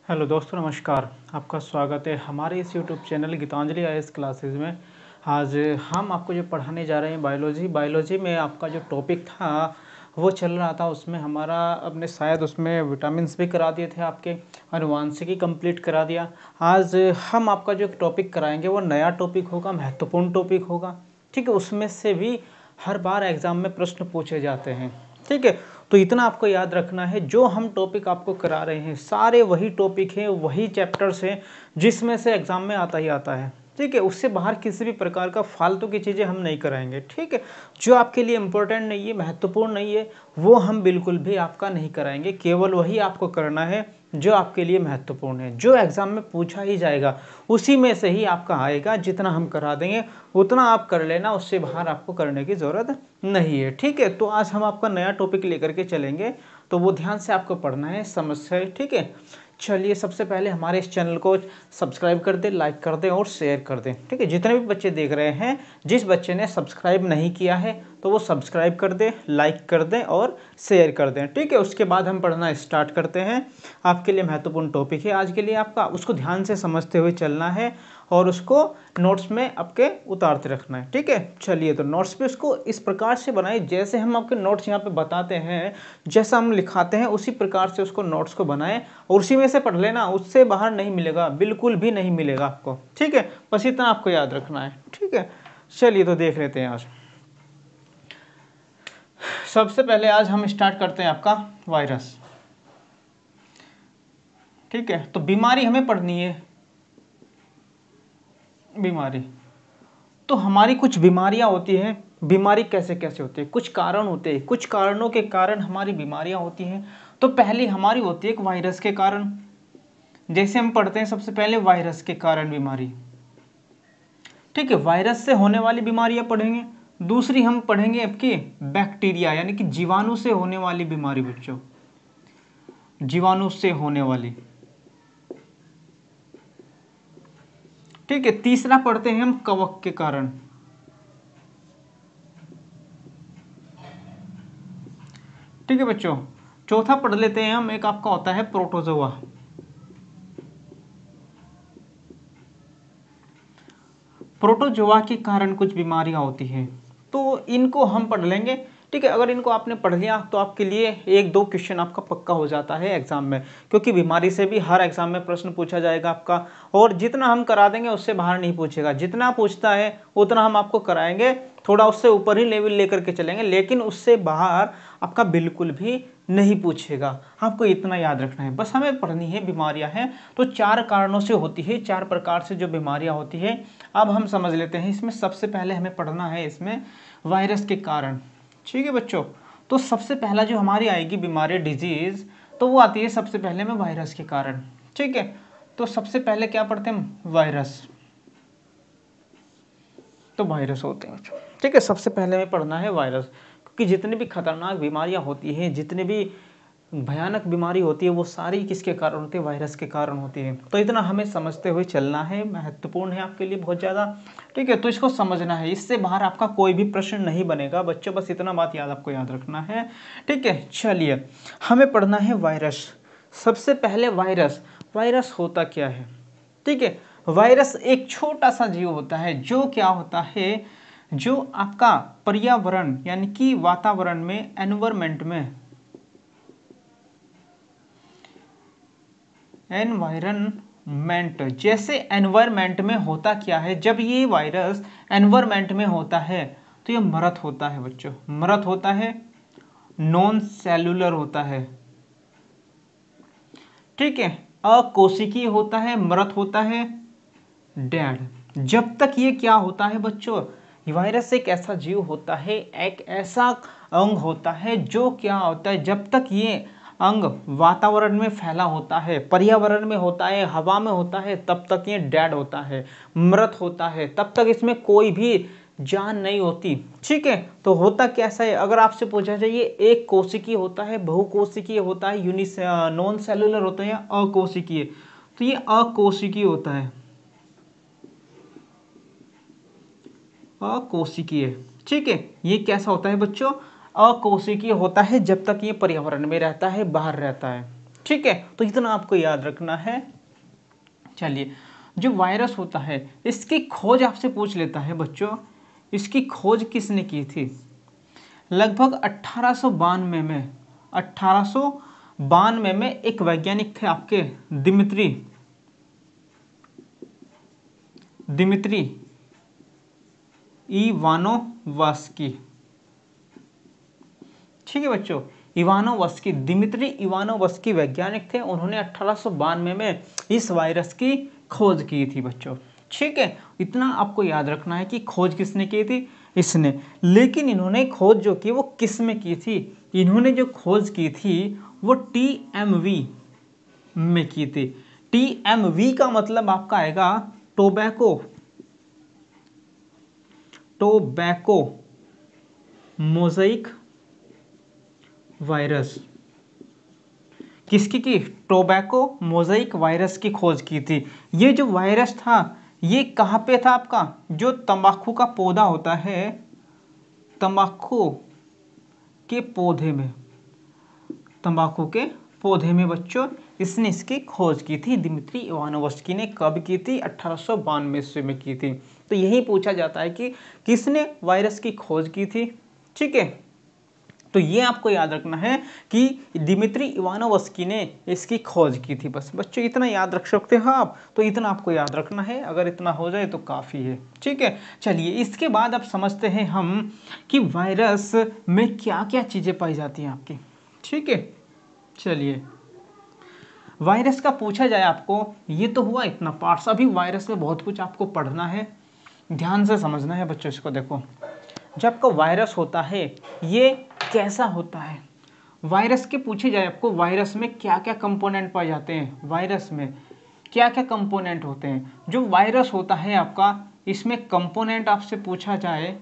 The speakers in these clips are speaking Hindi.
हेलो दोस्तों, नमस्कार। आपका स्वागत है हमारे इस YouTube channel Gitanjali IAS classes में। आज हम आपको जो पढ़ाने जा रहे हैं बायोलॉजी में आपका जो टॉपिक था वो चल रहा था। उसमें हमारा अपने शायद उसमें विटामिन्स भी करा दिए थे, आपके अनुवांशिकी कंप्लीट करा दिया। आज हम आपका जो टॉपिक कराएंगे वो नया टॉपिक होगा, महत्वपूर्ण टॉपिक होगा। ठीक है, उसमें से भी हर बार एग्जाम में प्रश्न पूछे जाते हैं। ठीक है, तो इतना आपको याद रखना है, जो हम टॉपिक आपको करा रहे हैं सारे वही टॉपिक हैं, वही चैप्टर्स हैं जिसमें से एग्जाम में आता ही आता है। ठीक है, उससे बाहर किसी भी प्रकार का फालतू की चीज़ें हम नहीं कराएंगे। ठीक है, जो आपके लिए इम्पोर्टेंट नहीं है, महत्वपूर्ण नहीं है, वो हम बिल्कुल भी आपका नहीं कराएंगे। केवल वही आपको करना है जो आपके लिए महत्वपूर्ण है, जो एग्जाम में पूछा ही जाएगा उसी में से ही आपका आएगा। जितना हम करा देंगे उतना आप कर लेना, उससे बाहर आपको करने की ज़रूरत नहीं है। ठीक है, तो आज हम आपका नया टॉपिक लेकर के चलेंगे, तो वो ध्यान से आपको पढ़ना है, समझना है। ठीक है, चलिए सबसे पहले हमारे इस चैनल को सब्सक्राइब कर दें, लाइक कर दें और शेयर कर दें। ठीक है, जितने भी बच्चे देख रहे हैं, जिस बच्चे ने सब्सक्राइब नहीं किया है तो वो सब्सक्राइब कर दें, लाइक कर दें और शेयर कर दें। ठीक है, उसके बाद हम पढ़ना स्टार्ट करते हैं। आपके लिए महत्वपूर्ण टॉपिक है आज के लिए आपका, उसको ध्यान से समझते हुए चलना है और उसको नोट्स में आपके उतारते रखना है। ठीक है, चलिए तो नोट्स पे उसको इस प्रकार से बनाए जैसे हम आपके नोट्स यहाँ पे बताते हैं, जैसा हम लिखाते हैं उसी प्रकार से उसको नोट्स को बनाएं और उसी में से पढ़ लेना, उससे बाहर नहीं मिलेगा, बिल्कुल भी नहीं मिलेगा आपको। ठीक है, बस इतना आपको याद रखना है। ठीक है, चलिए तो देख लेते हैं आज। सबसे पहले आज हम स्टार्ट करते हैं आपका वायरस। ठीक है, तो बीमारी हमें पढ़नी है। बीमारी तो हमारी कुछ बीमारियां होती हैं। बीमारी कैसे कैसे होती है, कुछ कारण होते हैं, कुछ कारणों के कारण हमारी बीमारियां होती हैं। तो पहली हमारी होती है एक वायरस के कारण। जैसे हम पढ़ते हैं सबसे पहले वायरस के कारण बीमारी। ठीक है, वायरस से होने वाली बीमारियां पढ़ेंगे। दूसरी हम पढ़ेंगे आपकी बैक्टीरिया यानी कि जीवाणु से होने वाली बीमारी। बच्चों, जीवाणु से होने वाली। ठीक है, तीसरा पढ़ते हैं हम कवक के कारण। ठीक है बच्चों, चौथा पढ़ लेते हैं हम, एक आपका होता है प्रोटोजोआ। प्रोटोजोआ के कारण कुछ बीमारियां होती हैं, तो इनको हम पढ़ लेंगे। ठीक है, अगर इनको आपने पढ़ लिया तो आपके लिए एक दो क्वेश्चन आपका पक्का हो जाता है एग्जाम में, क्योंकि बीमारी से भी हर एग्जाम में प्रश्न पूछा जाएगा आपका। और जितना हम करा देंगे उससे बाहर नहीं पूछेगा, जितना पूछता है उतना हम आपको कराएंगे। थोड़ा उससे ऊपर ही लेवल लेकर के चलेंगे, लेकिन उससे बाहर आपका बिल्कुल भी नहीं पूछेगा। आपको इतना याद रखना है, बस हमें पढ़नी है बीमारियां हैं। तो चार कारणों से होती है, चार प्रकार से जो बीमारियां होती है अब हम समझ लेते हैं। इसमें सबसे पहले हमें पढ़ना है इसमें वायरस के कारण। ठीक है बच्चों, तो सबसे पहला जो हमारी आएगी बीमारी, डिजीज, तो वो आती है सबसे पहले में वायरस के कारण। ठीक है, तो सबसे पहले क्या पढ़ते हैं, वायरस। तो वायरस होते हैं बच्चों। ठीक है, सबसे पहले में पढ़ना है वायरस, क्योंकि जितनी भी खतरनाक बीमारियां होती हैं, जितनी भी भयानक बीमारी होती है, वो सारी किसके कारण होती है, वायरस के कारण होती है। तो इतना हमें समझते हुए चलना है, महत्वपूर्ण है आपके लिए बहुत ज़्यादा। ठीक है, तो इसको समझना है, इससे बाहर आपका कोई भी प्रश्न नहीं बनेगा बच्चों, बस इतना बात याद आपको याद रखना है। ठीक है, चलिए हमें पढ़ना है वायरस। सबसे पहले वायरस, वायरस होता क्या है। ठीक है, वायरस एक छोटा सा जीव होता है जो क्या होता है, जो आपका पर्यावरण यानी कि वातावरण में, एनवायरमेंट में, एनवायरनमेंट, जैसे एनवायरमेंट में होता क्या है, जब ये वायरस एनवायरमेंट में होता है तो ये मृत होता है बच्चों, मृत होता है, नॉन सेलुलर होता है। ठीक है, अकोशिकीय होता है, मृत होता है, डेड। जब तक ये क्या होता है बच्चों, वायरस एक ऐसा जीव होता है, एक ऐसा अंग होता है जो क्या होता है, जब तक ये अंग वातावरण में फैला होता है, पर्यावरण में होता है, हवा में होता है, तब तक ये डेड होता है, मृत होता है। तब तक इसमें कोई भी जान नहीं होती। ठीक है, तो होता कैसा है, अगर आपसे पूछा जाए ये एक कोशिकीय होता है, बहुकोशिकीय होता है, नॉन सेलुलर होता है, या अकोशिकीय, तो ये अकोशिकीय होता है, अकोशिकीय। ठीक है, ये कैसा होता है बच्चों, अकोशिकीय होता है जब तक ये पर्यावरण में रहता है, बाहर रहता है। ठीक है, तो इतना आपको याद रखना है। चलिए, जो वायरस होता है इसकी खोज आपसे पूछ लेता है बच्चों, इसकी खोज किसने की थी? लगभग 1892 में एक वैज्ञानिक थे आपके दिमित्री इवानोवस्की। ठीक है बच्चों, दिमित्री इवानोवस्की वैज्ञानिक थे। उन्होंने 1892 में इस वायरस की खोज की थी बच्चों। ठीक है, इतना आपको याद रखना है कि खोज किसने की थी? इसने। लेकिन इन्होंने खोज जो की वो किस में की थी? इन्होंने जो खोज की थी वो TMV में की थी। TMV का मतलब आपका आएगा टोबैको मोज़ेइक वायरस। किसकी की? टोबैको मोज़ेइक वायरस की खोज की थी। ये जो वायरस था ये कहाँ पे था आपका? जो तंबाकू का पौधा होता है, तंबाकू के पौधे में बच्चों इसने इसकी खोज की थी। दिमित्री इवानोवस्की ने कब की थी? 1892 में की थी। तो यही पूछा जाता है कि किसने वायरस की खोज की थी। ठीक है, तो ये आपको याद रखना है कि दिमित्री इवानोवस्की ने इसकी खोज की थी। बस बच्चों इतना याद रख सकते हो आप, तो इतना आपको याद रखना है। अगर इतना हो जाए तो काफ़ी है। ठीक है, चलिए इसके बाद अब समझते हैं हम कि वायरस में क्या क्या चीज़ें पाई जाती हैं आपकी। ठीक है, चलिए वायरस का पूछा जाए आपको, ये तो हुआ इतना पार्ट्स। अभी वायरस में बहुत कुछ आपको पढ़ना है, ध्यान से समझना है बच्चों। इसको देखो, जब आपका वायरस होता है ये कैसा होता है? वायरस के पूछे जाए आपको, वायरस में क्या क्या कंपोनेंट पाए जाते हैं? वायरस में क्या क्या कंपोनेंट होते हैं? जो वायरस होता है आपका, इसमें कंपोनेंट आपसे पूछा जाए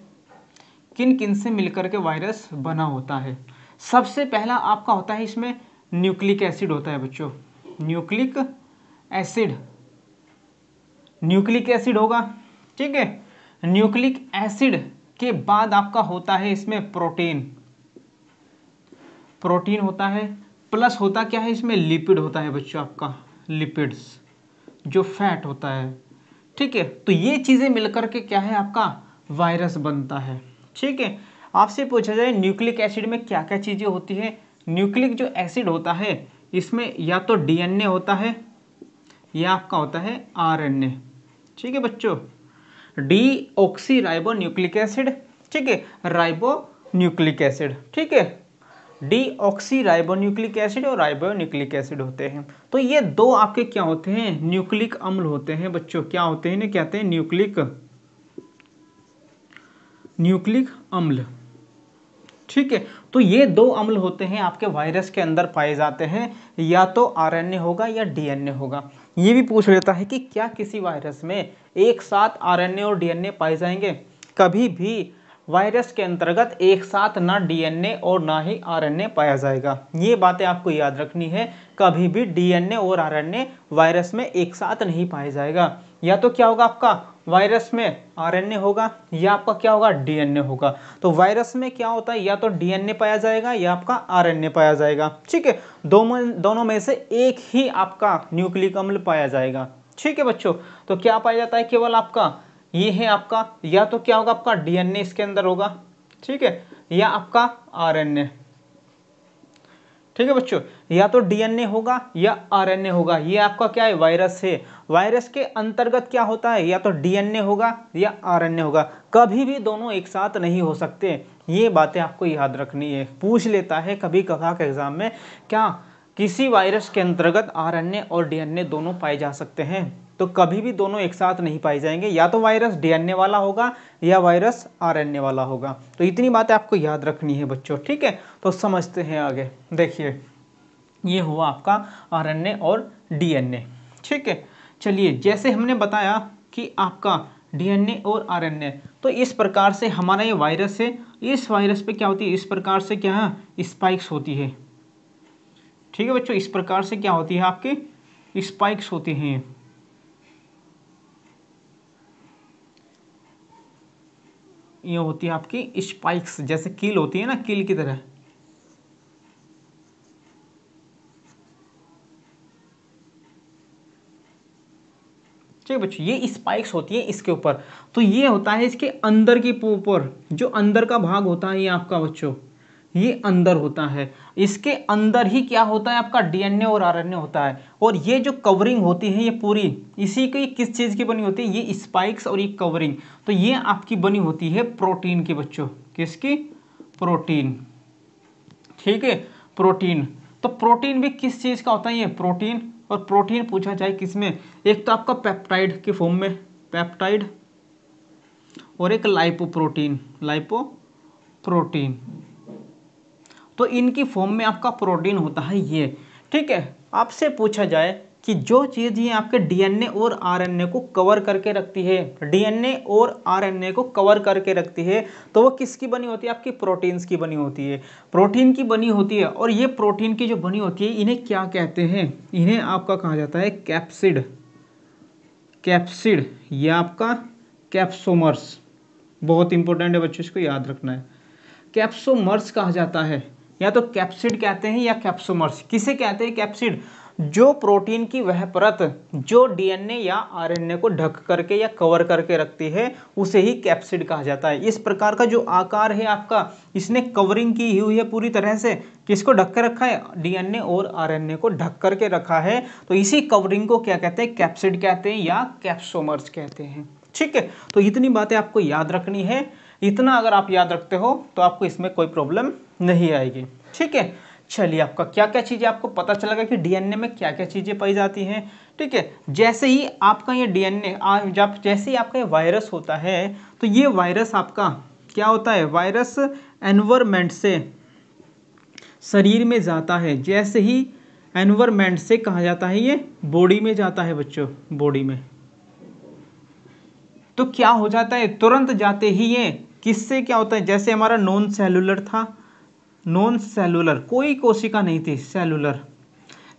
किन किन से मिलकर के वायरस बना होता है? सबसे पहला आपका होता है इसमें न्यूक्लिक एसिड होता है बच्चों। न्यूक्लिक एसिड होगा। ठीक है, न्यूक्लिक एसिड के बाद आपका होता है इसमें प्रोटीन होता है। प्लस होता क्या है इसमें? लिपिड होता है बच्चों, आपका लिपिड्स जो फैट होता है। ठीक है, तो ये चीज़ें मिलकर के क्या है आपका वायरस बनता है। ठीक है, आपसे पूछा जाए न्यूक्लिक एसिड में क्या क्या चीज़ें होती है? न्यूक्लिक जो एसिड होता है इसमें या तो DNA होता है या आपका होता है RNA। ठीक है बच्चों, डीऑक्सी राइबो न्यूक्लिक एसिड। ठीक है, राइबो न्यूक्लिक एसिड। ठीक है, डीऑक्सी राइबो न्यूक्लिक एसिड और राइबो न्यूक्लिक एसिड होते हैं। तो ये दो आपके क्या होते हैं? न्यूक्लिक अम्ल होते हैं बच्चों। क्या होते हैं? इन्हें कहते हैं न्यूक्लिक अम्ल। ठीक है, तो ये दो अम्ल होते हैं आपके वायरस के अंदर पाए जाते हैं, या तो RNA होगा या DNA होगा। ये भी पूछ लेता है कि क्या किसी वायरस में एक साथ RNA और DNA पाए जाएंगे? कभी भी वायरस के अंतर्गत एक साथ ना DNA और ना ही RNA पाया जाएगा। ये बातें आपको याद रखनी है। कभी भी DNA और RNA वायरस में एक साथ नहीं पाया जाएगा। या तो क्या होगा आपका वायरस में RNA होगा या आपका क्या होगा DNA होगा। तो वायरस में क्या होता है? या तो DNA पाया जाएगा या आपका RNA पाया जाएगा। ठीक है, दोनों में से एक ही आपका न्यूक्लिक अम्ल पाया जाएगा। ठीक है बच्चों, तो क्या पाया जाता है? केवल आपका ये है आपका, या तो क्या होगा आपका DNA इसके अंदर होगा। ठीक है, या आपका RNA। ठीक है बच्चों, या तो DNA होगा या RNA होगा। ये आपका क्या है? वायरस है। वायरस के अंतर्गत क्या होता है? या तो DNA होगा या RNA होगा। कभी भी दोनों एक साथ नहीं हो सकते। ये बातें आपको याद रखनी है। पूछ लेता है कभी कभार एग्जाम में, क्या किसी वायरस के अंतर्गत RNA और DNA दोनों पाए जा सकते हैं? तो कभी भी दोनों एक साथ नहीं पाए जाएंगे। या तो वायरस DNA वाला होगा या वायरस RNA वाला होगा। तो इतनी बातें आपको याद रखनी है बच्चों। ठीक है, तो समझते हैं आगे। देखिए, ये हुआ आपका RNA और DNA। ठीक है, चलिए जैसे हमने बताया कि आपका DNA और RNA, तो इस प्रकार से हमारा ये वायरस है। इस वायरस पे क्या होती है? इस प्रकार से क्या है? स्पाइक्स होती है। ठीक है बच्चों, इस प्रकार से क्या होती है? आपकी स्पाइक्स होती हैं। ये होती है आपकी स्पाइक्स, जैसे कील होती है ना, कील की तरह। ठीक है बच्चों, ये स्पाइक्स होती है इसके ऊपर। तो ये होता है इसके अंदर के ऊपर, जो अंदर का भाग होता है ये आपका बच्चों, ये अंदर होता है। इसके अंदर ही क्या होता है आपका डीएनए और आरएनए होता है। और ये जो कवरिंग होती है ये पूरी इसी की किस चीज़ की बनी होती है, ये स्पाइक्स और ये कवरिंग, तो ये आपकी बनी होती है प्रोटीन की बच्चों। किसकी? प्रोटीन। ठीक है, प्रोटीन। तो प्रोटीन भी किस चीज़ का होता है, ये प्रोटीन। और प्रोटीन पूछा जाए किसमें, एक तो आपका पेप्टाइड के फॉर्म में, पेप्टाइड, और एक लाइपोप्रोटीन, लाइपोप्रोटीन। तो इनकी फॉर्म में आपका प्रोटीन होता है ये। ठीक है, आपसे पूछा जाए कि जो चीज़ ये आपके डीएनए और आरएनए को कवर करके रखती है, डीएनए और आरएनए को कवर करके रखती है, तो वो किसकी बनी होती है, आपकी प्रोटीन्स की बनी होती है, प्रोटीन की बनी होती है। और ये प्रोटीन की जो बनी होती है इन्हें क्या कहते हैं, इन्हें आपका कहा जाता है कैप्सिड, कैप्सिड या आपका कैप्सोमर्स। बहुत इंपॉर्टेंट है बच्चों, इसको याद रखना है। कैप्सोमर्स कहा जाता है, या तो कैप्सिड कहते हैं या कैप्सोमर्स। किसे कहते हैं कैप्सिड? जो प्रोटीन की वह परत जो डीएनए या आरएनए को ढक करके या कवर करके रखती है उसे ही कैप्सिड कहा जाता है। इस प्रकार का जो आकार है आपका, इसने कवरिंग की हुई है पूरी तरह से, किसको ढक कर रखा है, डीएनए और आरएनए को ढक करके रखा है। तो इसी कवरिंग को क्या कहते हैं, कैप्सिड कहते हैं या कैप्सोमर्स कहते हैं। ठीक है, तो इतनी बातें आपको याद रखनी है। इतना अगर आप याद रखते हो तो आपको इसमें कोई प्रॉब्लम नहीं आएगी। ठीक है, चलिए आपका क्या क्या चीज़ें आपको पता चलेगा कि डीएनए में क्या क्या चीज़ें पाई जाती हैं। ठीक है, जैसे ही आपका ये डीएनए जब जैसे ही आपका ये वायरस होता है, तो ये वायरस आपका क्या होता है, वायरस एनवायरमेंट से शरीर में जाता है। जैसे ही एनवायरमेंट से कहा जाता है ये बॉडी में जाता है बच्चों, बॉडी में, तो क्या हो जाता है, तुरंत जाते ही ये किससे क्या होता है, जैसे हमारा नॉन सेलुलर था, नॉन सेलुलर कोई कोशिका नहीं थी, सेलुलर,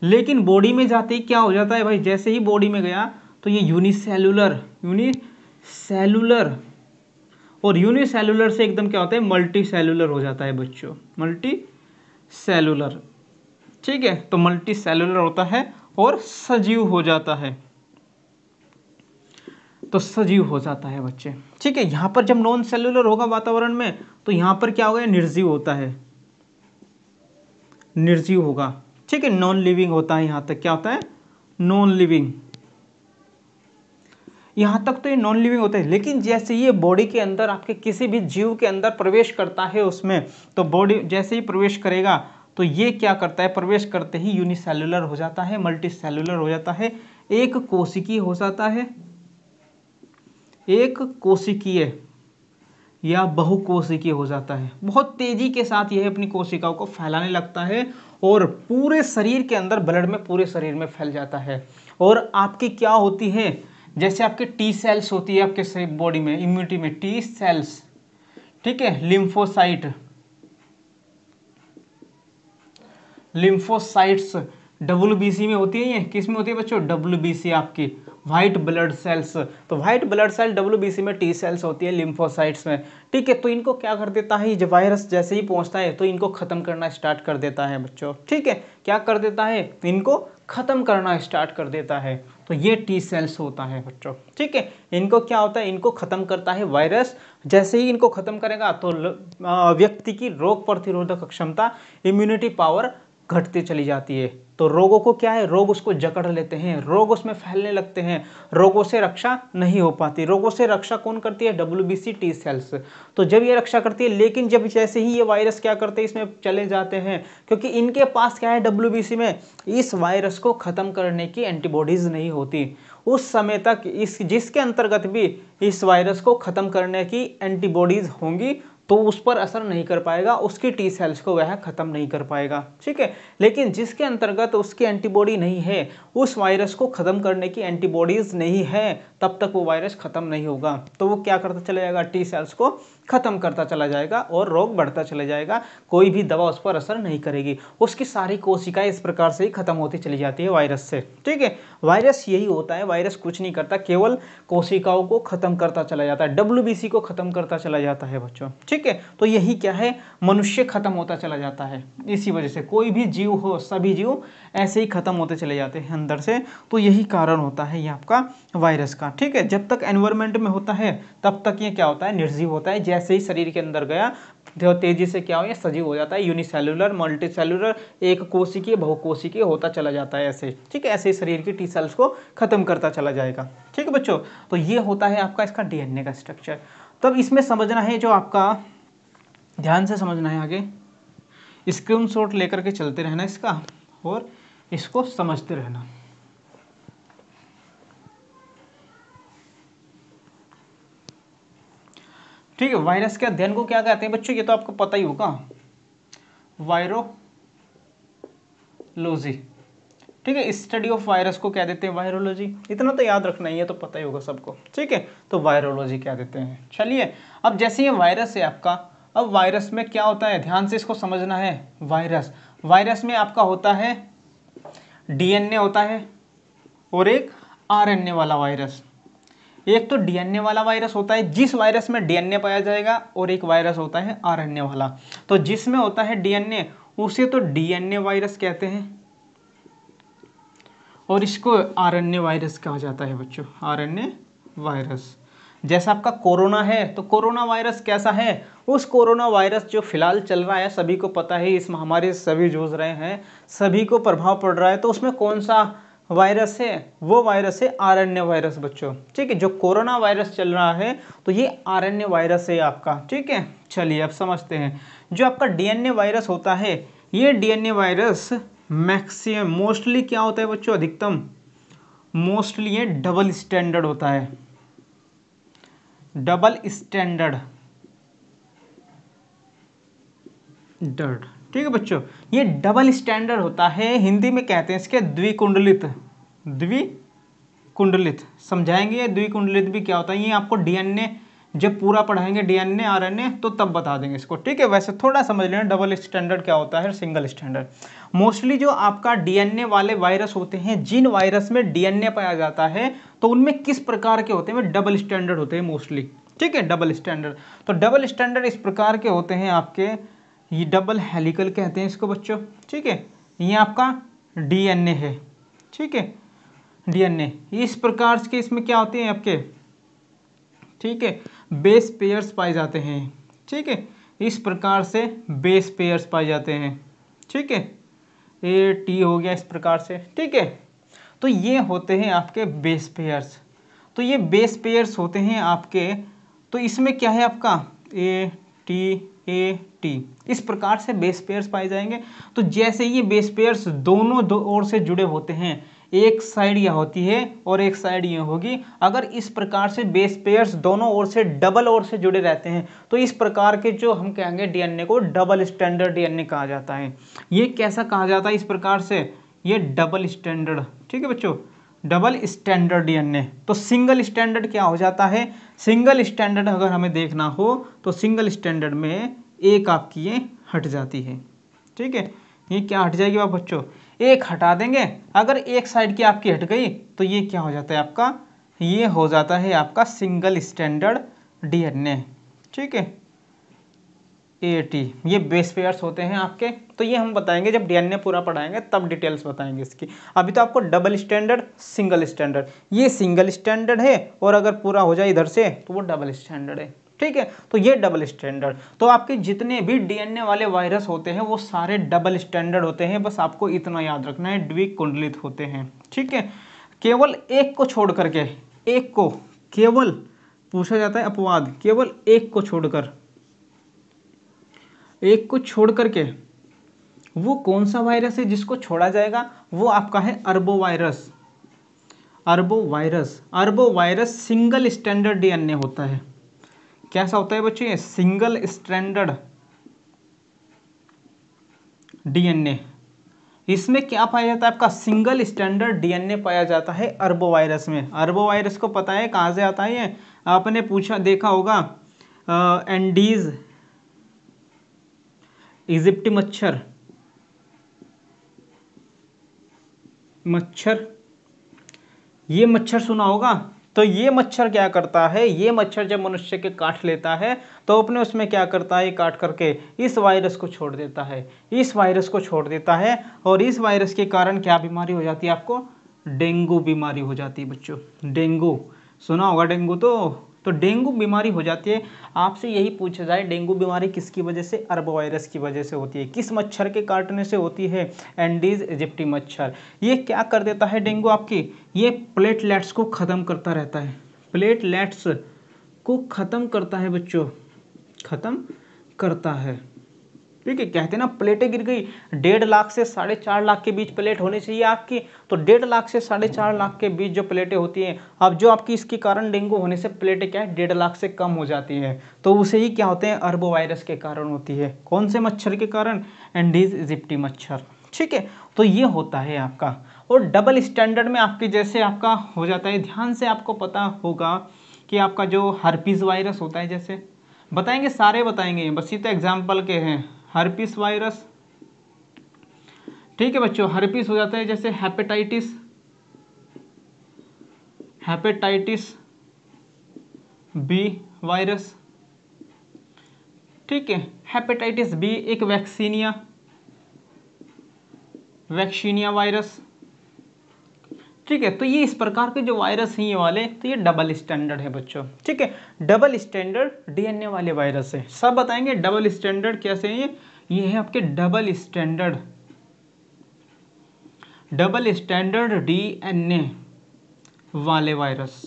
लेकिन बॉडी में जाते ही क्या हो जाता है भाई, जैसे ही बॉडी में गया तो ये यूनिसेलुलर, यूनिसेलुलर, और यूनिसेलुलर से एकदम क्या होता है, मल्टी सेलुलर हो जाता है बच्चों, मल्टी सेलुलर। ठीक है, तो मल्टी सेलुलर होता है और सजीव हो जाता है, तो सजीव हो जाता है बच्चे। ठीक है, यहाँ पर जब नॉन सेलुलर होगा वातावरण में तो यहाँ पर क्या होगा, निर्जीव होता है, निर्जीव होगा। ठीक है, नॉन लिविंग होता है, यहाँ तक क्या होता है, नॉन लिविंग, यहाँ तक तो ये नॉन लिविंग होता है। लेकिन जैसे ये बॉडी के अंदर आपके किसी भी जीव के अंदर प्रवेश करता है उसमें, तो बॉडी जैसे ही प्रवेश करेगा तो ये क्या करता है, प्रवेश करते ही यूनिसेलुलर हो जाता है, मल्टी सेलुलर हो जाता है, एक कोशिकीय हो जाता है, एक कोशिकीय या बहुकोशिकीय हो जाता है। बहुत तेजी के साथ यह अपनी कोशिकाओं को फैलाने लगता है और पूरे शरीर के अंदर, ब्लड में, पूरे शरीर में फैल जाता है। और आपकी क्या होती है, जैसे आपके टी सेल्स होती है आपके शरीर बॉडी में, इम्यूनिटी में टी सेल्स, ठीक है, लिम्फोसाइट, लिम्फोसाइट्स WBC में होती है, ये किस में होती है बच्चों, WBC आपकी व्हाइट ब्लड सेल्स। तो व्हाइट ब्लड सेल WBC में, टी सेल्स होती है लिम्फोसाइट्स में। ठीक है, तो इनको क्या कर देता है, जब वायरस जैसे ही पहुंचता है तो इनको खत्म करना स्टार्ट कर देता है बच्चों। ठीक है, क्या कर देता है, इनको खत्म करना स्टार्ट कर देता है, तो ये टी सेल्स होता है बच्चों। ठीक है, इनको क्या होता है, इनको खत्म करता है वायरस। जैसे ही इनको खत्म करेगा तो व्यक्ति की रोग प्रतिरोधक क्षमता, इम्यूनिटी पावर घटती चली जाती है। तो रोगों को क्या है, रोग उसको जकड़ लेते हैं, रोग उसमें फैलने लगते हैं, रोगों से रक्षा नहीं हो पाती। रोगों से रक्षा कौन करती है, WBC टी सेल्स। तो जब ये रक्षा करती है, लेकिन जब जैसे ही ये वायरस क्या करते हैं, इसमें चले जाते हैं, क्योंकि इनके पास क्या है, WBC में इस वायरस को खत्म करने की एंटीबॉडीज नहीं होती उस समय तक। इस जिसके अंतर्गत भी इस वायरस को खत्म करने की एंटीबॉडीज होंगी तो उस पर असर नहीं कर पाएगा, उसकी टी सेल्स को वह खत्म नहीं कर पाएगा। ठीक है, लेकिन जिसके अंतर्गत उसकी एंटीबॉडी नहीं है, उस वायरस को खत्म करने की एंटीबॉडीज नहीं है, तब तक वो वायरस खत्म नहीं होगा। तो वो क्या करता चला जाएगा, टी सेल्स को खत्म करता चला जाएगा और रोग बढ़ता चला जाएगा, कोई भी दवा उस पर असर नहीं करेगी, उसकी सारी कोशिकाएं इस प्रकार से ही खत्म होती चली जाती है वायरस से। ठीक है, वायरस यही होता है, वायरस कुछ नहीं करता, केवल कोशिकाओं को खत्म करता चला जाता है, WBC को खत्म करता चला जाता है बच्चों। ठीक है, तो यही क्या है, मनुष्य खत्म होता चला जाता है, इसी वजह से कोई भी जीव हो, सभी जीव ऐसे ही खत्म होते चले जाते हैं अंदर से। तो यही कारण होता है ये आपका वायरस का। ठीक है, जब तक एनवायरमेंट में होता है तब तक ये क्या होता है, निर्जीव होता है। जैसे ही शरीर के अंदर गया तो तेजी से क्या हो, ये सजीव हो जाता है, यूनिसेलुलर, मल्टीसेलुलर, एक कोशिकीय, बहुकोशिकीय होता चला जाता है ऐसे। ठीक है, ऐसे ही शरीर की टी सेल्स को खत्म करता चला जाएगा। ठीक है बच्चों, तो ये होता है आपका इसका DNA का स्ट्रक्चर। तब इसमें समझना है, जो आपका ध्यान से समझना है, आगे स्क्रीनशॉट लेकर के चलते रहना इसका और इसको समझते रहना। ठीक है, वायरस के अध्ययन को क्या कहते हैं बच्चों, ये तो आपको पता ही होगा, वायरोलॉजी। ठीक है, स्टडी ऑफ वायरस को क्या देते हैं, वायरोलॉजी। इतना तो याद रखना ही है, तो पता ही होगा सबको। ठीक है, तो वायरोलॉजी क्या देते हैं। चलिए, अब जैसे ये वायरस है आपका, अब वायरस में क्या होता है, ध्यान से इसको समझना है। वायरस में आपका होता है DNA होता है और एक RNA वाला वायरस। एक तो DNA वाला वायरस होता है, जिस वायरस में DNA पाया जाएगा, और एक वायरस होता है RNA वाला। तो जिसमें होता है DNA उसे तो DNA वायरस कहते हैं और इसको RNA वायरस कहा जाता है बच्चों, RNA वायरस। जैसा आपका कोरोना है, तो कोरोना वायरस कैसा है, उस कोरोना वायरस जो फिलहाल चल रहा है, सभी को पता है, इस महामारी से सभी जूझ रहे हैं, सभी को प्रभाव पड़ रहा है, तो उसमें कौन सा वायरस है, वो वायरस है RNA वायरस बच्चों। ठीक है, जो कोरोना वायरस चल रहा है तो ये RNA वायरस है आपका। ठीक है, चलिए अब समझते हैं। जो आपका DNA वायरस होता है, ये DNA वायरस मैक्सिमम, मोस्टली क्या होता है बच्चों, अधिकतम, मोस्टली ये डबल स्टैंडर्ड होता है, डबल स्टैंडर्ड। ठीक है बच्चों, ये डबल स्टैंडर्ड होता है, हिंदी में कहते हैं इसके द्विकुंडलित। द्विकुंडलित समझाएंगे, ये द्विकुंडलित भी क्या होता है, ये आपको DNA जब पूरा पढ़ाएंगे, DNA RNA, तो तब बता देंगे इसको। ठीक है, वैसे थोड़ा समझ लेना डबल स्टैंडर्ड क्या होता है, सिंगल स्टैंडर्ड। मोस्टली जो आपका DNA वाले वायरस होते हैं, जिन वायरस में DNA पाया जाता है, तो उनमें किस प्रकार के होते हैं, डबल स्टैंडर्ड होते हैं मोस्टली। ठीक है, डबल स्टैंडर्ड, तो डबल स्टैंडर्ड इस प्रकार के होते हैं आपके, ये डबल हेलिकल कहते हैं इसको बच्चों। ठीक है, ये आपका DNA है। ठीक है, DNA इस प्रकार के, इसमें क्या होते हैं आपके, ठीक है, बेस पेयर्स पाए जाते हैं। ठीक है, इस प्रकार से बेस पेयर्स पाए जाते हैं। ठीक है, AT हो गया इस प्रकार से। ठीक है, तो ये होते हैं आपके बेस पेयर्स। तो ये बेस पेयर्स होते हैं आपके, तो इसमें क्या है आपका AT इस प्रकार से बेस पेयर्स पाए जाएंगे। तो जैसे ये बेस पेयर्स दोनों दो ओर से जुड़े होते हैं, एक साइड यह होती है और एक साइड ये होगी, अगर इस प्रकार से बेस पेयर्स दोनों ओर से, डबल ओर से जुड़े रहते हैं, तो इस प्रकार के जो हम कहेंगे DNA को डबल स्टैंडर्ड DNA कहा जाता है। ये कैसा कहा जाता है, इस प्रकार से, ये डबल स्टैंडर्ड। ठीक है बच्चों, डबल स्टैंडर्ड DNA। तो सिंगल स्टैंडर्ड क्या हो जाता है, सिंगल स्टैंडर्ड अगर हमें देखना हो तो सिंगल स्टैंडर्ड में एक आपकी ये हट जाती है। ठीक है, ये क्या हट जाएगी आप बच्चों, एक हटा देंगे, अगर एक साइड की आपकी हट गई तो ये क्या हो जाता है आपका, ये हो जाता है आपका सिंगल स्टैंडर्ड DNA। ठीक है, AT, ये बेस पेयर्स होते हैं आपके। तो ये हम बताएंगे जब DNA पूरा पढ़ाएंगे, तब डिटेल्स बताएंगे इसकी। अभी तो आपको डबल स्टैंडर्ड, सिंगल स्टैंडर्ड, ये सिंगल स्टैंडर्ड है, और अगर पूरा हो जाए इधर से तो वो डबल स्टैंडर्ड है। ठीक है, तो ये डबल स्टैंडर्ड। तो आपके जितने भी DNA वाले वायरस होते हैं वो सारे डबल स्टैंडर्ड होते हैं, बस आपको इतना याद रखना है, द्विकुंडलित होते हैं। ठीक है, केवल एक को छोड़ करके, एक को केवल पूछा जाता है अपवाद, केवल एक को छोड़कर, एक को छोड़ करके, वो कौन सा वायरस है जिसको छोड़ा जाएगा, वो आपका है arbovirus. Arbovirus single standard DNA होता है। कैसा होता है बच्चों, ये सिंगल स्टैंडर्ड DNA। इसमें क्या पाया जाता है आपका सिंगल स्टैंडर्ड डीएनए पाया जाता है अरबोवायरस में। अरबोवायरस को पता है कहाँ से आता है ये, आपने पूछा देखा होगा, एंडीज इजिप्टी मच्छर, ये मच्छर सुना होगा। तो ये मच्छर क्या करता है, ये मच्छर जब मनुष्य के काट लेता है तो अपने उसमें क्या करता है, काट करके इस वायरस को छोड़ देता है, इस वायरस को छोड़ देता है। और इस वायरस के कारण क्या बीमारी हो जाती है आपको, डेंगू बीमारी हो जाती है बच्चों। डेंगू सुना होगा, डेंगू तो डेंगू बीमारी हो जाती है। आपसे यही पूछा जाए डेंगू बीमारी किसकी वजह से, अरबोवायरस की वजह से होती है। किस मच्छर के काटने से होती है, एंडीज इजिप्टी मच्छर। ये क्या कर देता है डेंगू आपकी, ये प्लेटलेट्स को ख़त्म करता रहता है, प्लेटलेट्स को ख़त्म करता है बच्चों, ख़त्म करता है। ठीक है, कहते हैं ना प्लेटें गिर गई, 1.5 लाख से 4.5 लाख के बीच प्लेट होनी चाहिए आपकी, तो 1.5 लाख से 4.5 लाख के बीच जो प्लेटें होती हैं, अब जो आपकी इसके कारण डेंगू होने से प्लेटें क्या है 1.5 लाख से कम हो जाती हैं, तो उसे ही क्या होते हैं, अरबोवायरस के कारण होती है। कौन से मच्छर के कारण, एंडीज इजिप्टी मच्छर। ठीक है, तो ये होता है आपका। और डबल स्टैंडर्ड में आपकी जैसे आपका हो जाता है, ध्यान से आपको पता होगा कि आपका जो हर्पीज वायरस होता है, जैसे बताएंगे सारे बताएंगे, बस ये तो एग्जाम्पल के हैं। हर्पीस वायरस, ठीक है बच्चों, हर्पीस हो जाता है जैसे हेपेटाइटिस, हेपेटाइटिस बी वायरस। ठीक है, हेपेटाइटिस बी एक वैक्सीनिया, वैक्सीनिया वायरस। ठीक है, तो ये इस प्रकार के जो वायरस हैं ये वाले, तो ये डबल स्टैंडर्ड है बच्चों। ठीक है, डबल स्टैंडर्ड डीएनए वाले वायरस है, सब बताएंगे डबल स्टैंडर्ड कैसे हैं। ये है आपके डबल स्टैंडर्ड डीएनए वाले वायरस।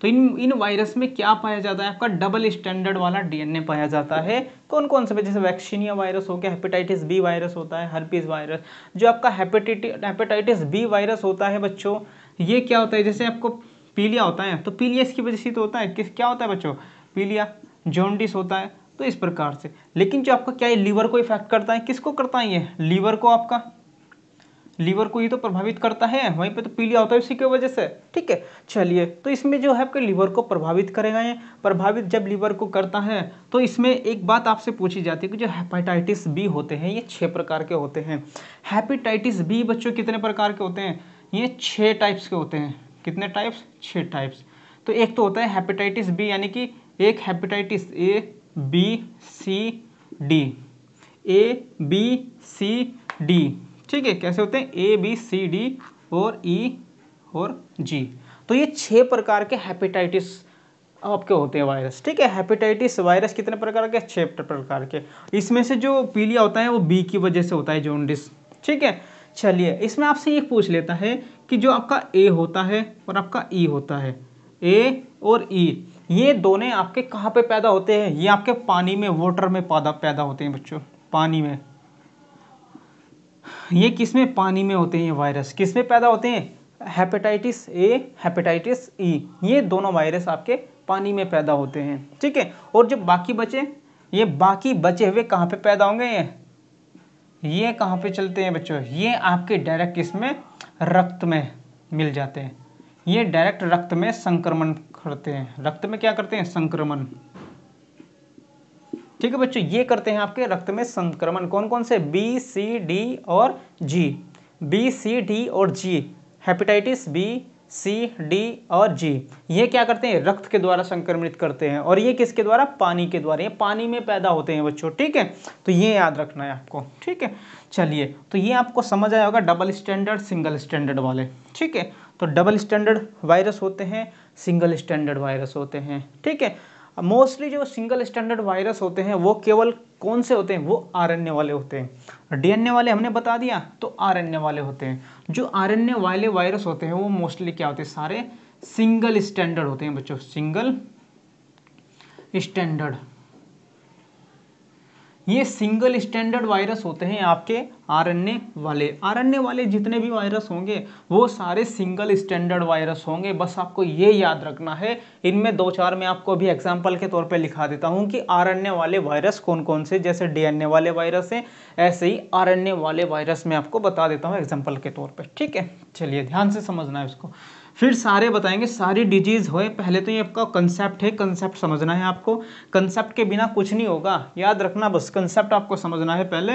तो इन वायरस में क्या पाया जाता है आपका, डबल स्टैंडर्ड वाला डीएनए पाया जाता है। कौन कौन से, जैसे वैक्सीनिया वायरस हो गया, हेपेटाइटिस बी वायरस होता है, हर्पीज वायरस। जो आपका हेपेटाइटिस बी वायरस होता है बच्चों, ये क्या होता है, जैसे आपको पीलिया होता है, तो पीलिया इसकी वजह से तो होता है, क्या होता है बच्चों, पीलिया, जॉन्डिस होता है, तो इस प्रकार से। लेकिन जो आपका क्या है, लीवर को इफेक्ट करता है, किसको करता है ये, लीवर को, आपका लीवर को ही तो प्रभावित करता है, वहीं पे तो पीलिया होता है उसी की वजह से। ठीक है, चलिए, तो इसमें जो है आपके लीवर को प्रभावित करेगा, ये प्रभावित जब लीवर को करता है तो इसमें एक बात आपसे पूछी जाती है कि जो हेपेटाइटिस बी होते हैं ये 6 प्रकार के होते हैं। हेपेटाइटिस बी बच्चों कितने प्रकार के होते हैं, ये 6 टाइप्स के होते हैं। कितने टाइप्स, 6 टाइप्स। तो एक तो होता है हेपेटाइटिस बी, यानी कि एक hepatitis A B C D, A B C D. ठीक है, कैसे होते हैं, ए बी सी डी और ई और जी। तो ये 6 प्रकार के हेपेटाइटिस आपके होते हैं वायरस। ठीक है, हेपेटाइटिस वायरस कितने प्रकार के, 6 प्रकार के। इसमें से जो पीलिया होता है वो बी की वजह से होता है, जॉन्डिस। ठीक है, चलिए, इसमें आपसे ये पूछ लेता है कि जो आपका ए होता है और आपका ई होता है, ए और ई, ये दोनों आपके कहाँ पे पैदा होते हैं, ये आपके पानी में, वाटर में पैदा होते हैं बच्चों, पानी में। ये किस में, पानी में होते हैं ये वायरस, किस में पैदा होते हैं, हेपेटाइटिस ए, हेपेटाइटिस ई, ये दोनों वायरस आपके पानी में पैदा होते हैं। ठीक है, और जो बाकी बचे, ये बाकी बचे हुए कहाँ पे पैदा होंगे, ये कहाँ पे चलते हैं बच्चों, ये आपके डायरेक्ट इसमें रक्त में मिल जाते हैं, ये डायरेक्ट रक्त में संक्रमण करते हैं, रक्त में क्या करते हैं, संक्रमण। ठीक है बच्चों, ये करते हैं आपके रक्त में संक्रमण। कौन कौन से, बी सी डी और जी, बी सी डी और जी, हेपेटाइटिस बी सी डी और जी, ये क्या करते हैं, रक्त के द्वारा संक्रमित करते हैं। और ये किसके द्वारा, पानी के द्वारा, ये पानी में पैदा होते हैं बच्चों। ठीक है, तो ये याद रखना है आपको। ठीक है, चलिए, तो ये आपको समझ आया होगा डबल स्टैंडर्ड सिंगल स्टैंडर्ड वाले। ठीक है, तो डबल स्टैंडर्ड वायरस होते हैं, सिंगल स्टैंडर्ड वायरस होते हैं। ठीक है, मोस्टली जो सिंगल स्टैंडर्ड वायरस होते हैं वो केवल कौन से होते हैं, वो आरएनए वाले होते हैं। डीएनए वाले हमने बता दिया, तो आरएनए वाले होते हैं। जो आरएनए वाले वायरस होते हैं वो मोस्टली क्या होते हैं, सारे सिंगल स्टैंडर्ड होते हैं बच्चों, सिंगल स्टैंडर्ड। ये सिंगल स्टैंडर्ड वायरस होते हैं आपके आरएनए वाले जितने भी वायरस होंगे वो सारे सिंगल स्टैंडर्ड वायरस होंगे। बस आपको ये याद रखना है। इनमें 2-4 मैं आपको अभी एग्जांपल के तौर पे लिखा देता हूँ कि आरएनए वाले वायरस कौन कौन से, जैसे डीएनए वाले वायरस हैं ऐसे ही आरएनए वाले वायरस मैं आपको बता देता हूँ एग्जाम्पल के तौर पर। ठीक है, चलिए ध्यान से समझना है इसको, फिर सारे बताएंगे। सारी डिजीज होए, पहले तो ये आपका कंसेप्ट है, कंसेप्ट समझना है आपको। कंसेप्ट के बिना कुछ नहीं होगा, याद रखना, बस कंसेप्ट आपको समझना है पहले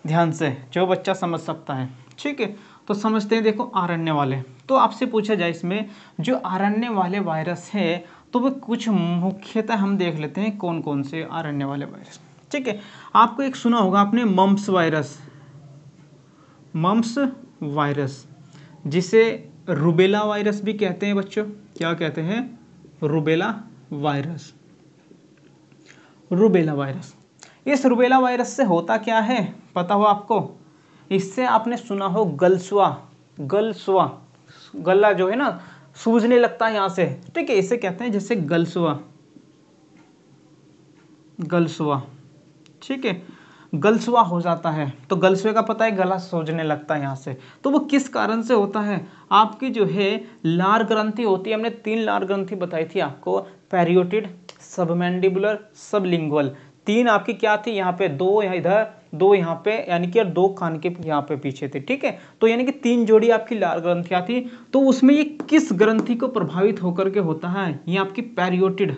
ध्यान से, जो बच्चा समझ सकता है। ठीक है, तो समझते हैं। देखो आरएनए वाले, तो आपसे पूछा जाए इसमें जो आरएनए वाले वायरस है तो वो कुछ मुख्यतः हम देख लेते हैं कौन कौन से आरएनए वाले वायरस। ठीक है, आपको एक सुना होगा आपने मम्प्स वायरस, जिसे रूबेला वायरस भी कहते हैं बच्चों। क्या कहते हैं? Rubella virus. इस रूबेला वायरस से होता क्या है पता हो आपको? इससे आपने सुना हो गलसुआ, गला जो है ना सूजने लगता है यहाँ से। ठीक है, इसे कहते हैं जैसे गलसुआ। ठीक है, गलसुआ हो जाता है। तो गलसुए का पता है, गला सूजने लगता है यहाँ से। तो वो किस कारण से होता है? आपकी जो है लार ग्रंथि होती है, हमने 3 लार ग्रंथि बताई थी आपको, पैरियोटिड, सबमैंडिबुलर, सबलिंगुअल। 3 आपकी क्या थी? यहाँ पे 2 इधर, 2 यहाँ पे, यानी कि 2 कान के यहाँ पे पीछे थे। ठीक है, तो यानी कि 3 जोड़ी आपकी लार ग्रंथियाँ थी। तो उसमें ये किस ग्रंथि को प्रभावित होकर के होता है? ये आपकी पैरियोटिड,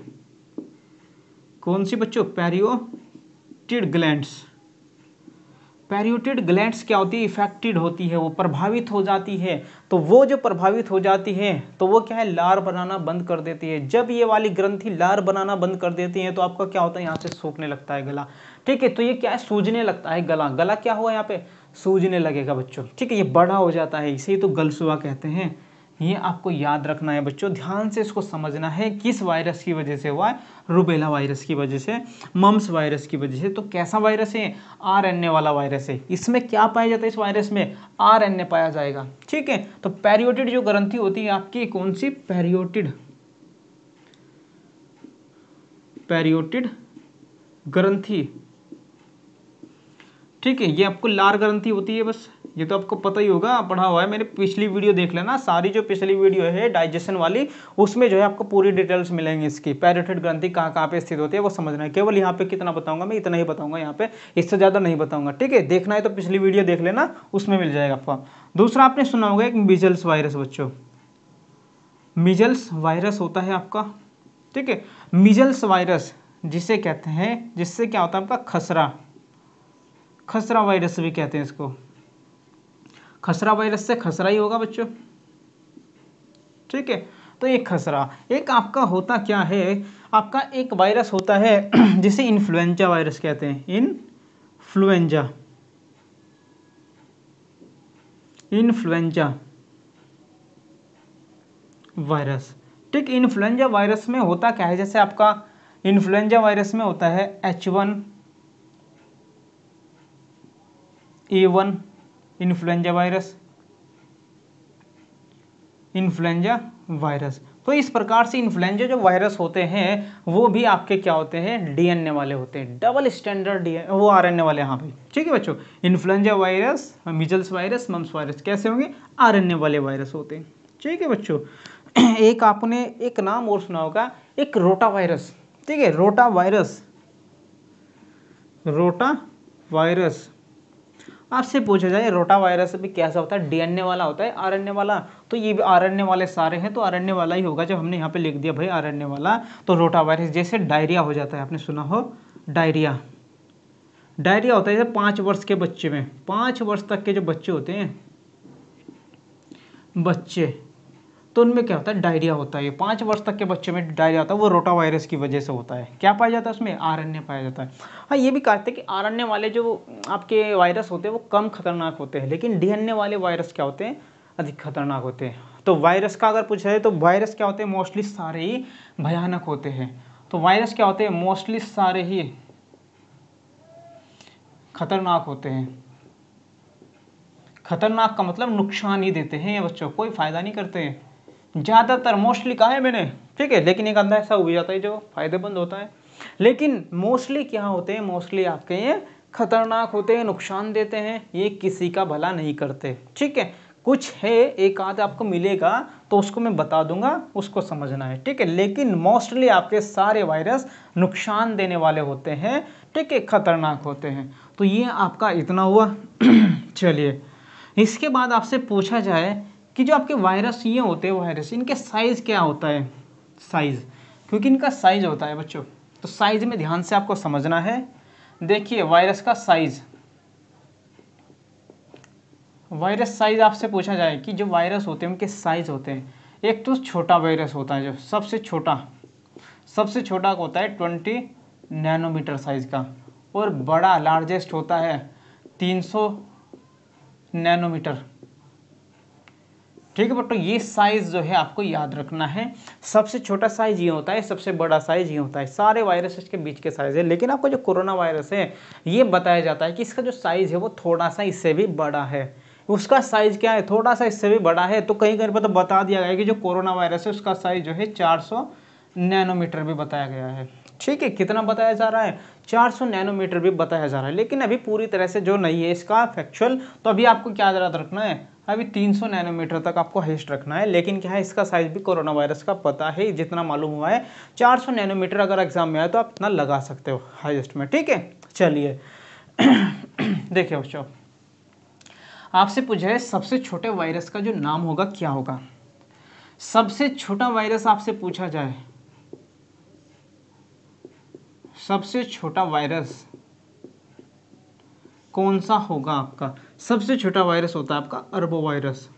कौन सी बच्चों? पैरियोटिड ग्लैंड्स क्या होती है? इफेक्टेड होती है, वो प्रभावित हो जाती है। तो वो जो प्रभावित हो जाती है तो वो क्या है? लार बनाना बंद कर देती है। जब ये वाली ग्रंथि लार बनाना बंद कर देती है तो आपका क्या होता है? यहाँ से सूखने लगता है गला। ठीक है, तो ये क्या है? सूजने लगता है गला क्या हुआ यहाँ पे? सूजने लगेगा बच्चों। ठीक है, ये बड़ा हो जाता है, इसे ही तो गलसुआ कहते हैं। ये आपको याद रखना है बच्चों, ध्यान से इसको समझना है। किस वायरस की वजह से हुआ है? रूबेला वायरस की वजह से, मम्प्स वायरस की वजह से। तो कैसा वायरस है? आरएनए वाला वायरस है। इसमें क्या पाया जाता है? इस वायरस में आरएनए पाया जाएगा। ठीक है, तो पैरियोटिड जो ग्रंथि होती है आपकी, कौन सी? पैरियोटिड ग्रंथि। ठीक है, ये आपको लार ग्रंथि होती है, बस ये तो आपको पता ही होगा, पढ़ा हुआ है। मैंने पिछली वीडियो देख लेना, सारी जो पिछली वीडियो है डाइजेशन वाली, उसमें जो है आपको पूरी डिटेल्स मिलेंगी इसकी। पैरियोटिड ग्रंथि कहाँ पे स्थित होती है वो समझना है। केवल यहाँ पे कितना बताऊंगा मैं? इतना ही बताऊंगा यहाँ पे, इससे ज़्यादा नहीं बताऊंगा। ठीक है, देखना है तो पिछली वीडियो देख लेना, उसमें मिल जाएगा आपको। दूसरा आपने सुना होगा एक मीजल्स वायरस बच्चों, मीजल्स वायरस होता है आपका। ठीक है, मीजल्स वायरस जिसे कहते हैं, जिससे क्या होता है आपका? खसरा वायरस भी कहते हैं इसको। खसरा वायरस से खसरा ही होगा बच्चों। ठीक है, तो ये खसरा। एक आपका होता क्या है? आपका एक वायरस होता है जिसे इन्फ्लुएंजा वायरस कहते हैं। Influenza virus. ठीक, इन्फ्लुएंजा वायरस में होता क्या है? जैसे आपका इन्फ्लुएंजा वायरस में होता है H1N1 इन्फ्लुएंजा वायरस। तो इस प्रकार से इन्फ्लुएंजा जो वायरस होते हैं वो भी आपके क्या होते हैं? डीएनए वाले होते हैं, डबल स्टैंडर्ड डीएनए, वो आरएनए वाले यहाँ पे। ठीक है बच्चों, influenza virus, measles virus, mumps virus कैसे होंगे? आरएनए वाले वायरस होते हैं। ठीक है बच्चों, एक आपने एक नाम और सुना होगा, एक रोटा वायरस। ठीक है, रोटा वायरस। आपसे पूछा जाए रोटा वायरस भी कैसा होता है? डीएनए वाला होता है, आरएनए वाला? तो ये भी आरएनए वाले सारे हैं, तो आरएनए वाला ही होगा। जब हमने यहाँ पे लिख दिया भाई आरएनए वाला, तो रोटा वायरस जैसे डायरिया हो जाता है, आपने सुना हो डायरिया होता है जैसे 5 वर्ष के बच्चे में, 5 वर्ष तक के जो बच्चे होते हैं तो उनमें क्या होता है? डायरिया होता है। 5 वर्ष तक के बच्चे में डायरिया होता है, वो रोटा वायरस की वजह से होता है। क्या पाया जाता है उसमें? आरएनए पाया जाता है। हाँ, ये भी कहते हैं कि आरएनए वाले जो आपके वायरस होते हैं वो कम खतरनाक होते हैं, लेकिन डीएनए वाले वायरस क्या होते हैं? अधिक खतरनाक होते हैं। तो वायरस का अगर पूछा जाए तो वायरस क्या होते हैं? मोस्टली सारे ही भयानक होते हैं। तो वायरस क्या होते हैं? मोस्टली सारे ही खतरनाक होते हैं। खतरनाक का मतलब नुकसान ही देते हैं बच्चों, कोई फायदा नहीं करते हैं। ज़्यादातर मोस्टली कहा है मैंने, ठीक है, लेकिन एक आधा ऐसा हो जाता है जो फायदेमंद होता है। लेकिन मोस्टली क्या होते हैं? मोस्टली आपके ये खतरनाक होते हैं, नुकसान देते हैं, ये किसी का भला नहीं करते। ठीक है, कुछ है एक आध आपको मिलेगा तो उसको मैं बता दूंगा, उसको समझना है। ठीक है, लेकिन मोस्टली आपके सारे वायरस नुकसान देने वाले होते हैं। ठीक है, खतरनाक होते हैं। तो ये आपका इतना हुआ। चलिए, इसके बाद आपसे पूछा जाए कि जो आपके वायरस ये होते हैं, वायरस इनके साइज क्या होता है, साइज, क्योंकि इनका साइज होता है बच्चों, तो साइज में ध्यान से आपको समझना है। देखिए वायरस का साइज, वायरस साइज आपसे पूछा जाए कि जो वायरस होते हैं उनके साइज होते हैं। एक तो छोटा वायरस होता है, जो सबसे छोटा होता है 20 नैनोमीटर साइज का, और बड़ा लार्जेस्ट होता है 300 नैनोमीटर। ठीक है बच्चों, ये साइज जो है आपको याद रखना है। सबसे छोटा साइज ये होता है, सबसे बड़ा साइज ये होता है। सारे वायरस के बीच के साइज है, लेकिन आपको जो कोरोना वायरस है ये बताया जाता है कि इसका जो साइज है वो थोड़ा सा इससे भी बड़ा है। उसका साइज क्या है, थोड़ा सा इससे भी बड़ा है। तो कहीं कहीं पर तो बता दिया गया है कि जो कोरोना वायरस है उसका साइज जो है 400 नैनोमीटर भी बताया गया है। ठीक है, कितना बताया जा रहा है, 400 नैनोमीटर भी बताया जा रहा है, लेकिन अभी पूरी तरह से जो नहीं है इसका फैक्चुअल। तो अभी आपको क्या याद रखना है, अभी 300 नैनोमीटर तक आपको हाइस्ट रखना है। लेकिन क्या है, इसका साइज भी कोरोना वायरस का पता है, जितना मालूम हुआ है 400 नैनोमीटर अगर एग्जाम में आए तो आप इतना लगा सकते हो हाइस्ट में। ठीक है, चलिए देखिए बच्चों, आपसे पूछा है सबसे छोटे वायरस का जो नाम होगा क्या होगा। सबसे छोटा वायरस आपसे पूछा जाए, सबसे छोटा वायरस कौन सा होगा आपका। सबसे छोटा वायरस होता है आपका अरबो वायरस,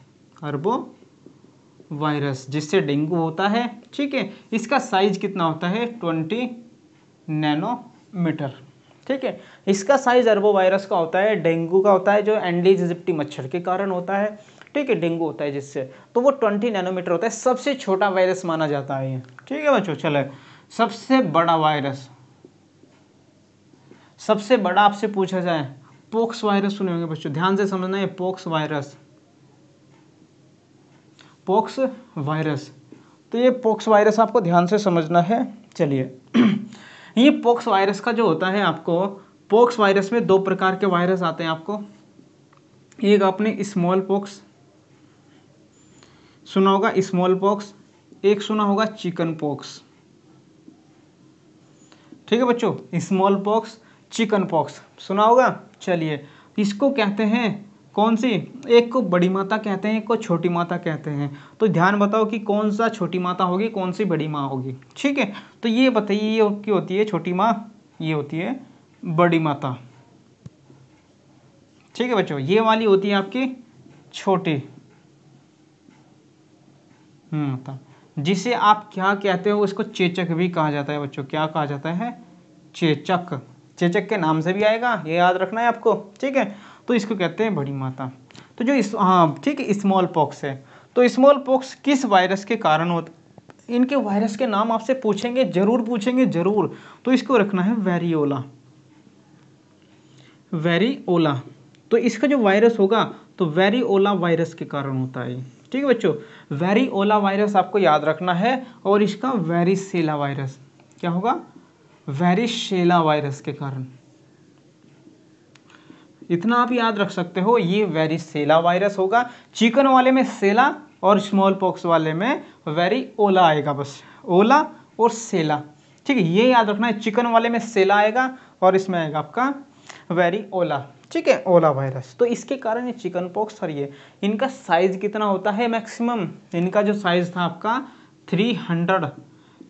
अरबो वायरस, जिससे डेंगू होता है। ठीक है, इसका साइज कितना होता है 20 नैनोमीटर। ठीक है, इसका साइज अरबो वायरस का होता है। डेंगू का होता है जो एंडीज इजिप्टी मच्छर के कारण होता है। ठीक है, डेंगू होता है जिससे, तो वो 20 नैनोमीटर होता है। सबसे छोटा वायरस माना जाता है ये। ठीक है बच्चों, चले सबसे बड़ा वायरस, सबसे बड़ा आपसे पूछा जाए पोक्स वायरस, सुने होंगे बच्चों, ध्यान से समझना है। पोक्स वायरस, पोक्स वायरस, तो ये पोक्स वायरस आपको ध्यान से समझना है। चलिए ये पोक्स वायरस का जो होता है, आपको पोक्स वायरस में दो प्रकार के वायरस आते हैं आपको। एक आपने स्मॉल पोक्स सुना होगा, स्मॉल पोक्स, एक सुना होगा चिकन पोक्स। ठीक है बच्चों, स्मॉल पोक्स, चिकन पॉक्स सुना होगा। चलिए, इसको कहते हैं कौन सी, एक को बड़ी माता कहते हैं, एक को छोटी माता कहते हैं। तो ध्यान बताओ कि कौन सा छोटी माता होगी, कौन सी बड़ी माँ होगी। ठीक है, तो ये बताइए, ये क्या होती है छोटी माँ, ये होती है बड़ी माता। ठीक है बच्चों, ये वाली होती है आपकी छोटी माता, जिसे आप क्या कहते हो, उसको चेचक भी कहा जाता है बच्चों। क्या कहा जाता है, चेचक। चेचक के नाम से भी आएगा, ये याद रखना है आपको। ठीक है, तो इसको कहते हैं बड़ी माता। तो जो हाँ ठीक है, स्मॉल पॉक्स है। तो स्मॉल पॉक्स किस वायरस के कारण होता, इनके वायरस के नाम आपसे पूछेंगे, जरूर पूछेंगे जरूर। तो इसको रखना है वेरियोला, वेरियोला। तो इसका जो वायरस होगा तो वेरियोला वायरस के कारण होता है। ठीक है बच्चों, वेरियोला वायरस आपको याद रखना है। और इसका वेरिसेला वायरस क्या होगा, वेरिसेला वायरस के कारण, इतना आप याद रख सकते हो, ये वेरिसेला वायरस होगा। चिकन वाले में सेला और स्मॉल पॉक्स वाले में वेरिओला आएगा, बस ओला और सेला। ठीक है, ये याद रखना है, चिकन वाले में सेला आएगा और इसमें आएगा आपका वेरिओला। ठीक है, ओला वायरस। तो इसके कारण ये चिकन पॉक्स, और ये इनका साइज कितना होता है मैक्सिमम, इनका जो साइज था आपका 300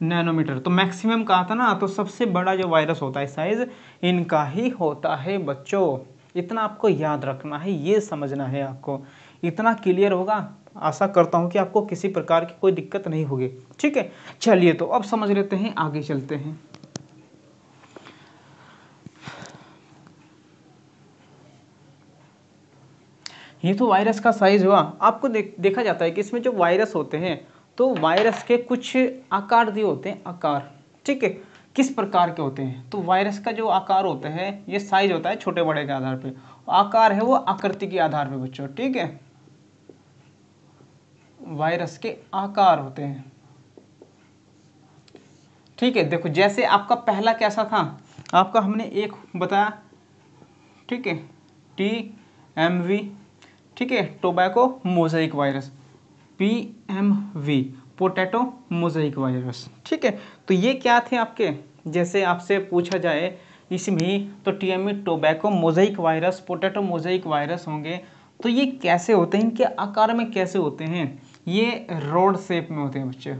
नैनोमीटर। तो मैक्सिमम कहा था ना, तो सबसे बड़ा जो वायरस होता है साइज इनका ही होता है बच्चों। इतना आपको याद रखना है, ये समझना है आपको। इतना क्लियर होगा, आशा करता हूँ कि आपको किसी प्रकार की कोई दिक्कत नहीं होगी। ठीक है, चलिए तो अब समझ लेते हैं, आगे चलते हैं। ये तो वायरस का साइज हुआ। आपको देखा जाता है कि इसमें जो वायरस होते हैं तो वायरस के कुछ आकार दिए होते हैं, आकार। ठीक है, किस प्रकार के होते हैं, तो वायरस का जो आकार होता है, ये साइज होता है छोटे बड़े के आधार पे, आकार है वो आकृति के आधार पे बच्चों। ठीक है, वायरस के आकार होते हैं। ठीक है, देखो जैसे आपका पहला कैसा था, आपका हमने एक बताया ठीक है, TMV, ठीक है, tobacco mosaic virus, PMV, potato mosaic virus, ठीक है। तो ये क्या थे आपके, जैसे आपसे पूछा जाए इसमें तो TMV tobacco mosaic virus, potato mosaic virus होंगे। तो ये कैसे होते हैं, इनके आकार में कैसे होते हैं, ये रोड शेप में होते हैं बच्चे,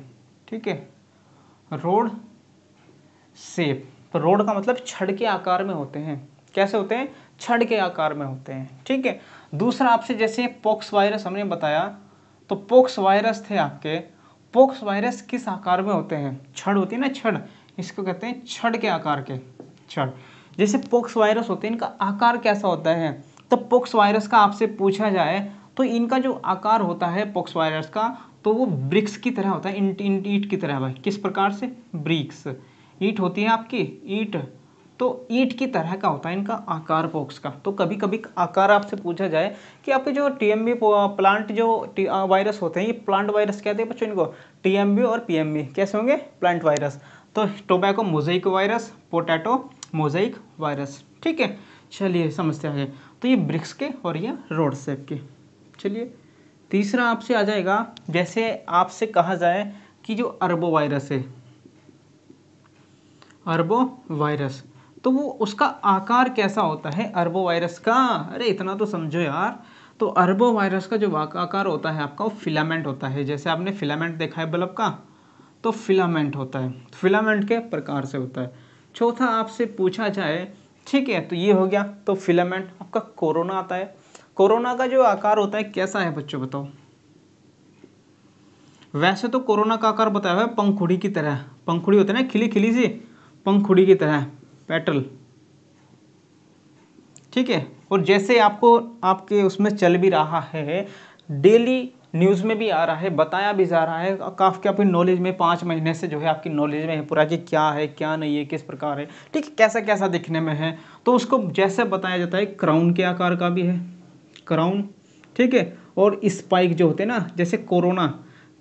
ठीक है, रोड शेप। तो रोड का मतलब छड़ के आकार में होते हैं। कैसे होते हैं, छड़ के आकार में होते हैं, ठीक है। दूसरा आपसे जैसे पोक्स वायरस हमने बताया, तो पोक्स वायरस थे आपके, पोक्स वायरस किस आकार में होते हैं, छड़ होती है ना, छड़, इसको कहते हैं छड़ के आकार के, छड़। जैसे पोक्स वायरस होते हैं, इनका आकार कैसा होता है, तो पोक्स वायरस का आपसे पूछा जाए तो इनका जो आकार होता है पोक्स वायरस का, तो वो ब्रिक्स की तरह होता है, ईंट की तरह। भाई किस प्रकार से, ब्रिक्स, ईंट होती है आपकी, ईंट, तो ईंट की तरह का होता है इनका आकार पोक्स का। तो कभी कभी आकार आपसे पूछा जाए कि आपके जो TMV प्लांट जो वायरस होते हैं, ये प्लांट वायरस कहते हैं बच्चों इनको, TMV और PMV कैसे होंगे, प्लांट वायरस। तो tobacco mosaic virus, potato mosaic virus, ठीक है। चलिए समझते हैं। तो ये ब्रिक्स के और ये रोड शेप के। चलिए तीसरा आपसे आ जाएगा, जैसे आपसे कहा जाए कि जो अरबो वायरस है, अरबो वायरस, तो वो उसका आकार कैसा होता है अरबो वायरस का, अरे इतना तो समझो यार। तो अरबो वायरस का जो आकार होता है आपका, वो फिलामेंट होता है। जैसे आपने फिलामेंट देखा है बल्ब का, तो फिलामेंट होता है, फिलामेंट के प्रकार से होता है। चौथा आपसे पूछा जाए, ठीक है, तो ये हो गया, तो फिलामेंट। आपका कोरोना आता है, कोरोना का जो आकार होता है कैसा है बच्चों बताओ। वैसे तो कोरोना का आकार बताया हुआ है पंखुड़ी की तरह, पंखुड़ी होता है ना, खिली खिली सी पंखुड़ी की तरह, पेटल, ठीक है। और जैसे आपको आपके उसमें चल भी रहा है, डेली न्यूज़ में भी आ रहा है, बताया भी जा रहा है, काफ़ी आपकी नॉलेज में 5 महीने से जो है आपकी नॉलेज में है पूरा कि क्या है क्या नहीं है, किस प्रकार है, ठीक है, कैसा कैसा दिखने में है। तो उसको जैसे बताया जाता है, क्राउन के आकार का भी है, क्राउन, ठीक है। और स्पाइक जो होते हैं ना, जैसे कोरोना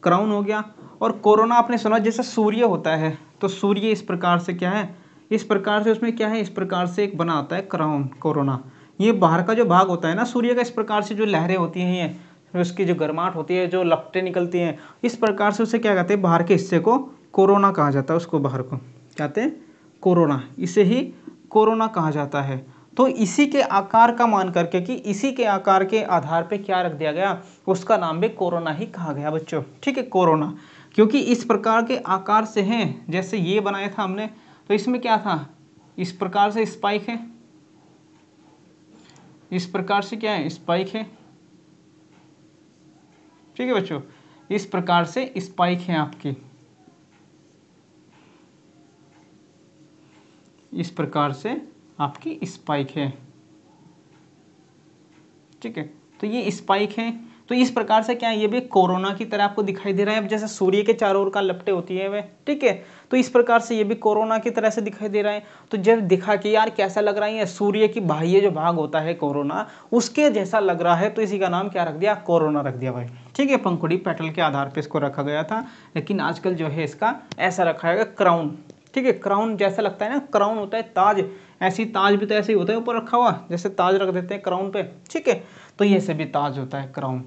क्राउन हो गया, और कोरोना आपने सुना जैसे सूर्य होता है, तो सूर्य इस प्रकार से क्या है, इस प्रकार से उसमें क्या है, इस प्रकार से एक बना आता है क्राउन, कोरोना। ये बाहर का जो भाग होता है ना सूर्य का, इस प्रकार से जो लहरें होती हैं, ये उसकी जो गर्माहट होती है, जो लपटें निकलती हैं, इस प्रकार से उसे क्या कहते हैं, बाहर के हिस्से को कोरोना कहा जाता है, उसको बाहर को कहते हैं कोरोना, इसे ही कोरोना कहा जाता है। तो इसी के आकार का मान करके, कि इसी के आकार के आधार पे क्या रख दिया गया, उसका नाम भी कोरोना ही कहा गया बच्चों, ठीक है, कोरोना। क्योंकि इस प्रकार के आकार से हैं, जैसे ये बनाया था हमने, तो इसमें क्या था, इस प्रकार से स्पाइक है, इस प्रकार से क्या है, स्पाइक है, ठीक है बच्चों, इस प्रकार से स्पाइक है आपकी, इस प्रकार से आपकी स्पाइक है, ठीक है। तो ये स्पाइक है, तो इस प्रकार से क्या है, ये भी कोरोना की तरह आपको दिखाई दे रहा है, जैसे सूर्य के चारों ओर का लपटे होती है वे, ठीक है। तो इस प्रकार से ये भी कोरोना की तरह से दिखाई दे रहा है। तो जब दिखा कि यार कैसा लग रहा है, ये सूर्य की बाह्य जो भाग होता है कोरोना, उसके जैसा लग रहा है, तो इसी का नाम क्या रख दिया, कोरोना रख दिया भाई, ठीक है। पंखुड़ी पेटल के आधार पर इसको रखा गया था, लेकिन आजकल जो है इसका ऐसा रखा है क्राउन, ठीक है। क्राउन जैसा लगता है ना, क्राउन होता है ताज, ऐसी ताज भी तो ऐसे ही होता है ऊपर रखा हुआ, जैसे ताज रख देते हैं क्राउन पे, ठीक है। तो ये से भी ताज होता है क्राउन।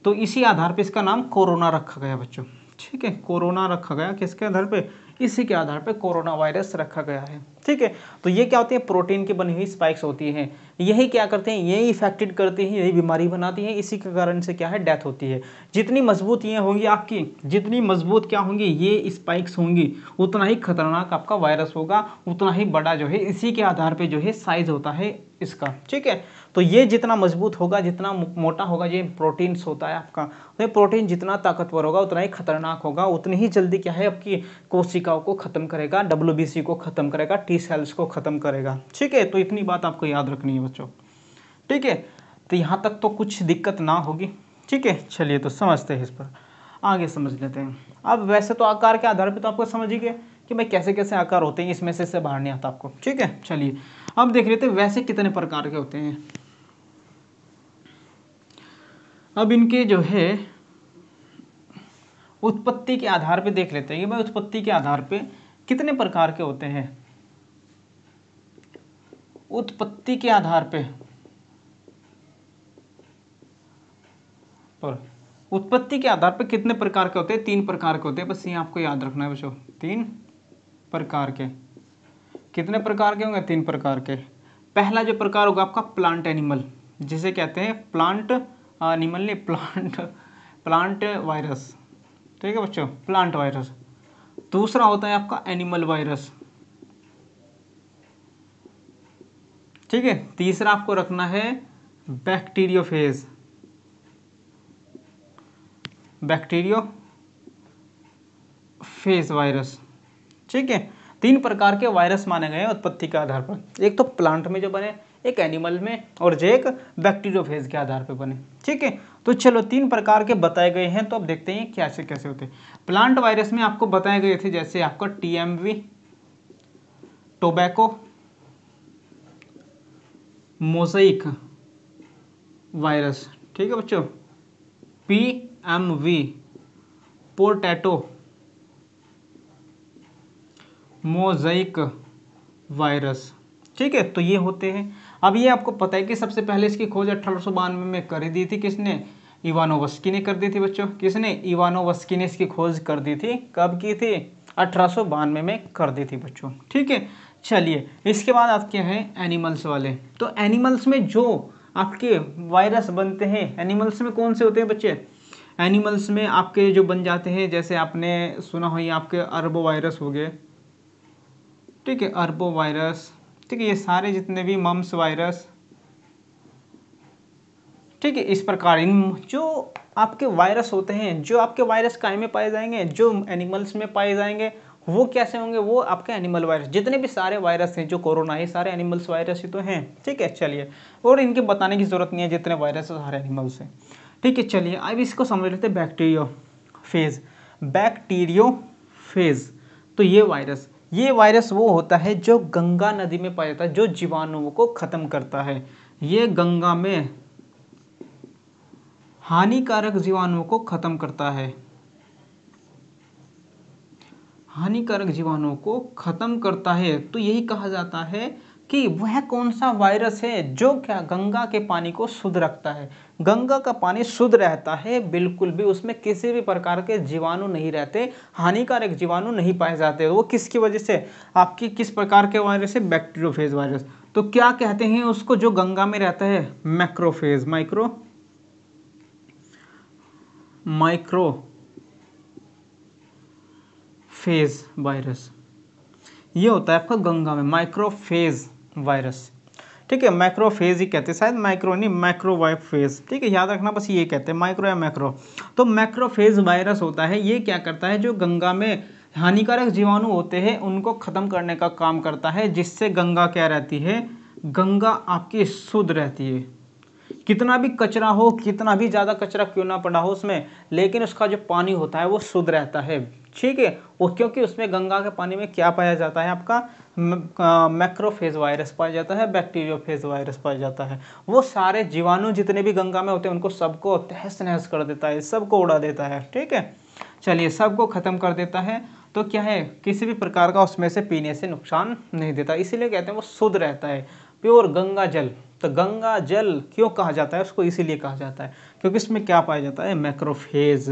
तो इसी आधार पे इसका नाम कोरोना रखा गया बच्चों, ठीक है, कोरोना रखा गया, किसके आधार पे, इसी के आधार पे कोरोना वायरस रखा गया है, ठीक है। तो ये क्या होती है, प्रोटीन की बनी हुई स्पाइक्स होती हैं, यही क्या करते हैं, यही इफेक्टेड करती हैं, यही बीमारी बनाती हैं, इसी के कारण से क्या है, डेथ होती है। जितनी मजबूत ये होंगी आपकी, जितनी मजबूत क्या होंगी ये स्पाइक्स होंगी, उतना ही खतरनाक आपका वायरस होगा, उतना ही बड़ा जो है, इसी के आधार पे जो है साइज होता है इसका, ठीक है। तो ये जितना मजबूत होगा, जितना मोटा होगा, ये प्रोटीन्स होता है आपका, तो ये प्रोटीन जितना ताकतवर होगा उतना ही खतरनाक होगा, उतनी ही जल्दी क्या है आपकी कोशिकाओं को खत्म करेगा, WBC को खत्म करेगा, T सेल्स को खत्म करेगा, ठीक है। तो इतनी बात आपको याद रखनी है बच्चों, ठीक है। तो यहाँ तक तो कुछ दिक्कत ना होगी, ठीक है। चलिए तो समझते हैं, इस पर आगे समझ लेते हैं। अब वैसे तो आकार के आधार पर तो आपको समझ ही गए कि भाई कैसे कैसे आकार होते हैं, इसमें से बाहर नहीं आता आपको, ठीक है। चलिए अब देख लेते हैं वैसे कितने प्रकार के होते हैं। अब इनके जो है उत्पत्ति के आधार पे देख लेते हैं कि भाई उत्पत्ति के आधार पे कितने प्रकार के होते हैं। उत्पत्ति के आधार पे उत्पत्ति के आधार पे कितने प्रकार के होते हैं? 3 प्रकार के होते हैं, बस ये आपको याद रखना है बच्चों। 3 प्रकार के। कितने प्रकार के होंगे? 3 प्रकार के। पहला जो प्रकार होगा आपका प्लांट एनिमल, जिसे कहते हैं प्लांट एनिमल नहीं, प्लांट वायरस। ठीक है बच्चों, प्लांट वायरस। दूसरा होता है आपका एनिमल वायरस। ठीक है। तीसरा आपको रखना है बैक्टीरियोफेज, बैक्टीरियोफेज वायरस। ठीक है। 3 प्रकार के वायरस माने गए हैं उत्पत्ति के आधार पर। एक तो प्लांट में जो बने, एक एनिमल में, और जो एक बैक्टीरियोफेज के आधार पर बने। ठीक है। तो चलो 3 प्रकार के बताए गए हैं, तो अब देखते हैं कैसे कैसे होते हैं। प्लांट वायरस में आपको बताए गए थे, जैसे आपका TMV, टोबैको, मोज़ेइक वायरस। ठीक है बच्चों। PMV, potato mosaic virus. ठीक है। तो ये होते हैं। अब ये आपको पता है कि सबसे पहले इसकी खोज 1892 में कर दी थी। किसने? इवानोवस्की ने कर दी थी बच्चों। किसने? इवानोवस्की ने इसकी खोज कर दी थी। कब की थी? 1892 में कर दी थी बच्चों। ठीक है। चलिए, इसके बाद आपके हैं एनिमल्स वाले। तो एनिमल्स में जो आपके वायरस बनते हैं, एनिमल्स में कौन से होते हैं बच्चे? एनिमल्स में आपके जो बन जाते हैं, जैसे आपने सुना हो ये आपके अरबो वायरस हो गए। ठीक है, अरबो वायरस। ठीक है, ये सारे जितने भी मम्स वायरस। ठीक है, इस प्रकार इन जो आपके वायरस होते हैं, जो आपके वायरस काहे में पाए जाएंगे? जो एनिमल्स में पाए जाएंगे। वो कैसे होंगे? वो आपके एनिमल वायरस। जितने भी सारे वायरस हैं, जो कोरोना है, सारे एनिमल्स वायरस ही तो हैं। ठीक है। चलिए, और इनके बताने की जरूरत नहीं है, जितने वायरस है सारे एनिमल्स हैं। ठीक है। चलिए, अब इसको समझ लेते हैं। Bacteriophage, bacteriophage. तो ये वायरस वो होता है जो गंगा नदी में पाया जाता है, जो जीवाणुओं को खत्म करता है। ये गंगा में हानिकारक जीवाणुओं को खत्म करता है, हानिकारक जीवाणुओं को खत्म करता है। तो यही कहा जाता है कि वह कौन सा वायरस है जो क्या गंगा के पानी को शुद्ध रखता है। गंगा का पानी शुद्ध रहता है, बिल्कुल भी उसमें किसी भी प्रकार के जीवाणु नहीं रहते, हानिकारक जीवाणु नहीं पाए जाते। वो किसकी वजह से? आपकी किस प्रकार के वायरस है? Bacteriophage virus. तो क्या कहते हैं उसको जो गंगा में रहता है? Macrophage, macrophage virus. ये होता है आपका गंगा में माइक्रोफेज वायरस। ठीक है, माइक्रोफेज ही कहते हैं, शायद माइक्रो नहीं, माइक्रोफेज। ठीक है, याद रखना, बस ये कहते हैं माइक्रो या मैक्रो। तो माइक्रोफेज वायरस होता है, ये क्या करता है? जो गंगा में हानिकारक जीवाणु होते हैं उनको खत्म करने का काम करता है, जिससे गंगा क्या रहती है? गंगा आपकी शुद्ध रहती है। कितना भी कचरा हो, कितना भी ज़्यादा कचरा क्यों ना पड़ा हो उसमें, लेकिन उसका जो पानी होता है वो शुद्ध रहता है। ठीक है, वो क्योंकि उसमें गंगा के पानी में क्या पाया जाता है? आपका मैक्रोफेज वायरस पाया जाता है, बैक्टीरियोफेज वायरस पाया जाता है। वो सारे जीवाणु जितने भी गंगा में होते हैं उनको सबको तहस नहस कर देता है, सबको उड़ा देता है। ठीक है। चलिए, सबको खत्म कर देता है। तो क्या है? किसी भी प्रकार का उसमें से पीने से नुकसान नहीं देता, इसीलिए कहते हैं वो शुद्ध रहता है, प्योर गंगा जल। तो गंगा जल क्यों कहा जाता है उसको? इसीलिए कहा जाता है क्योंकि इसमें क्या पाया जाता है? मैक्रोफेज।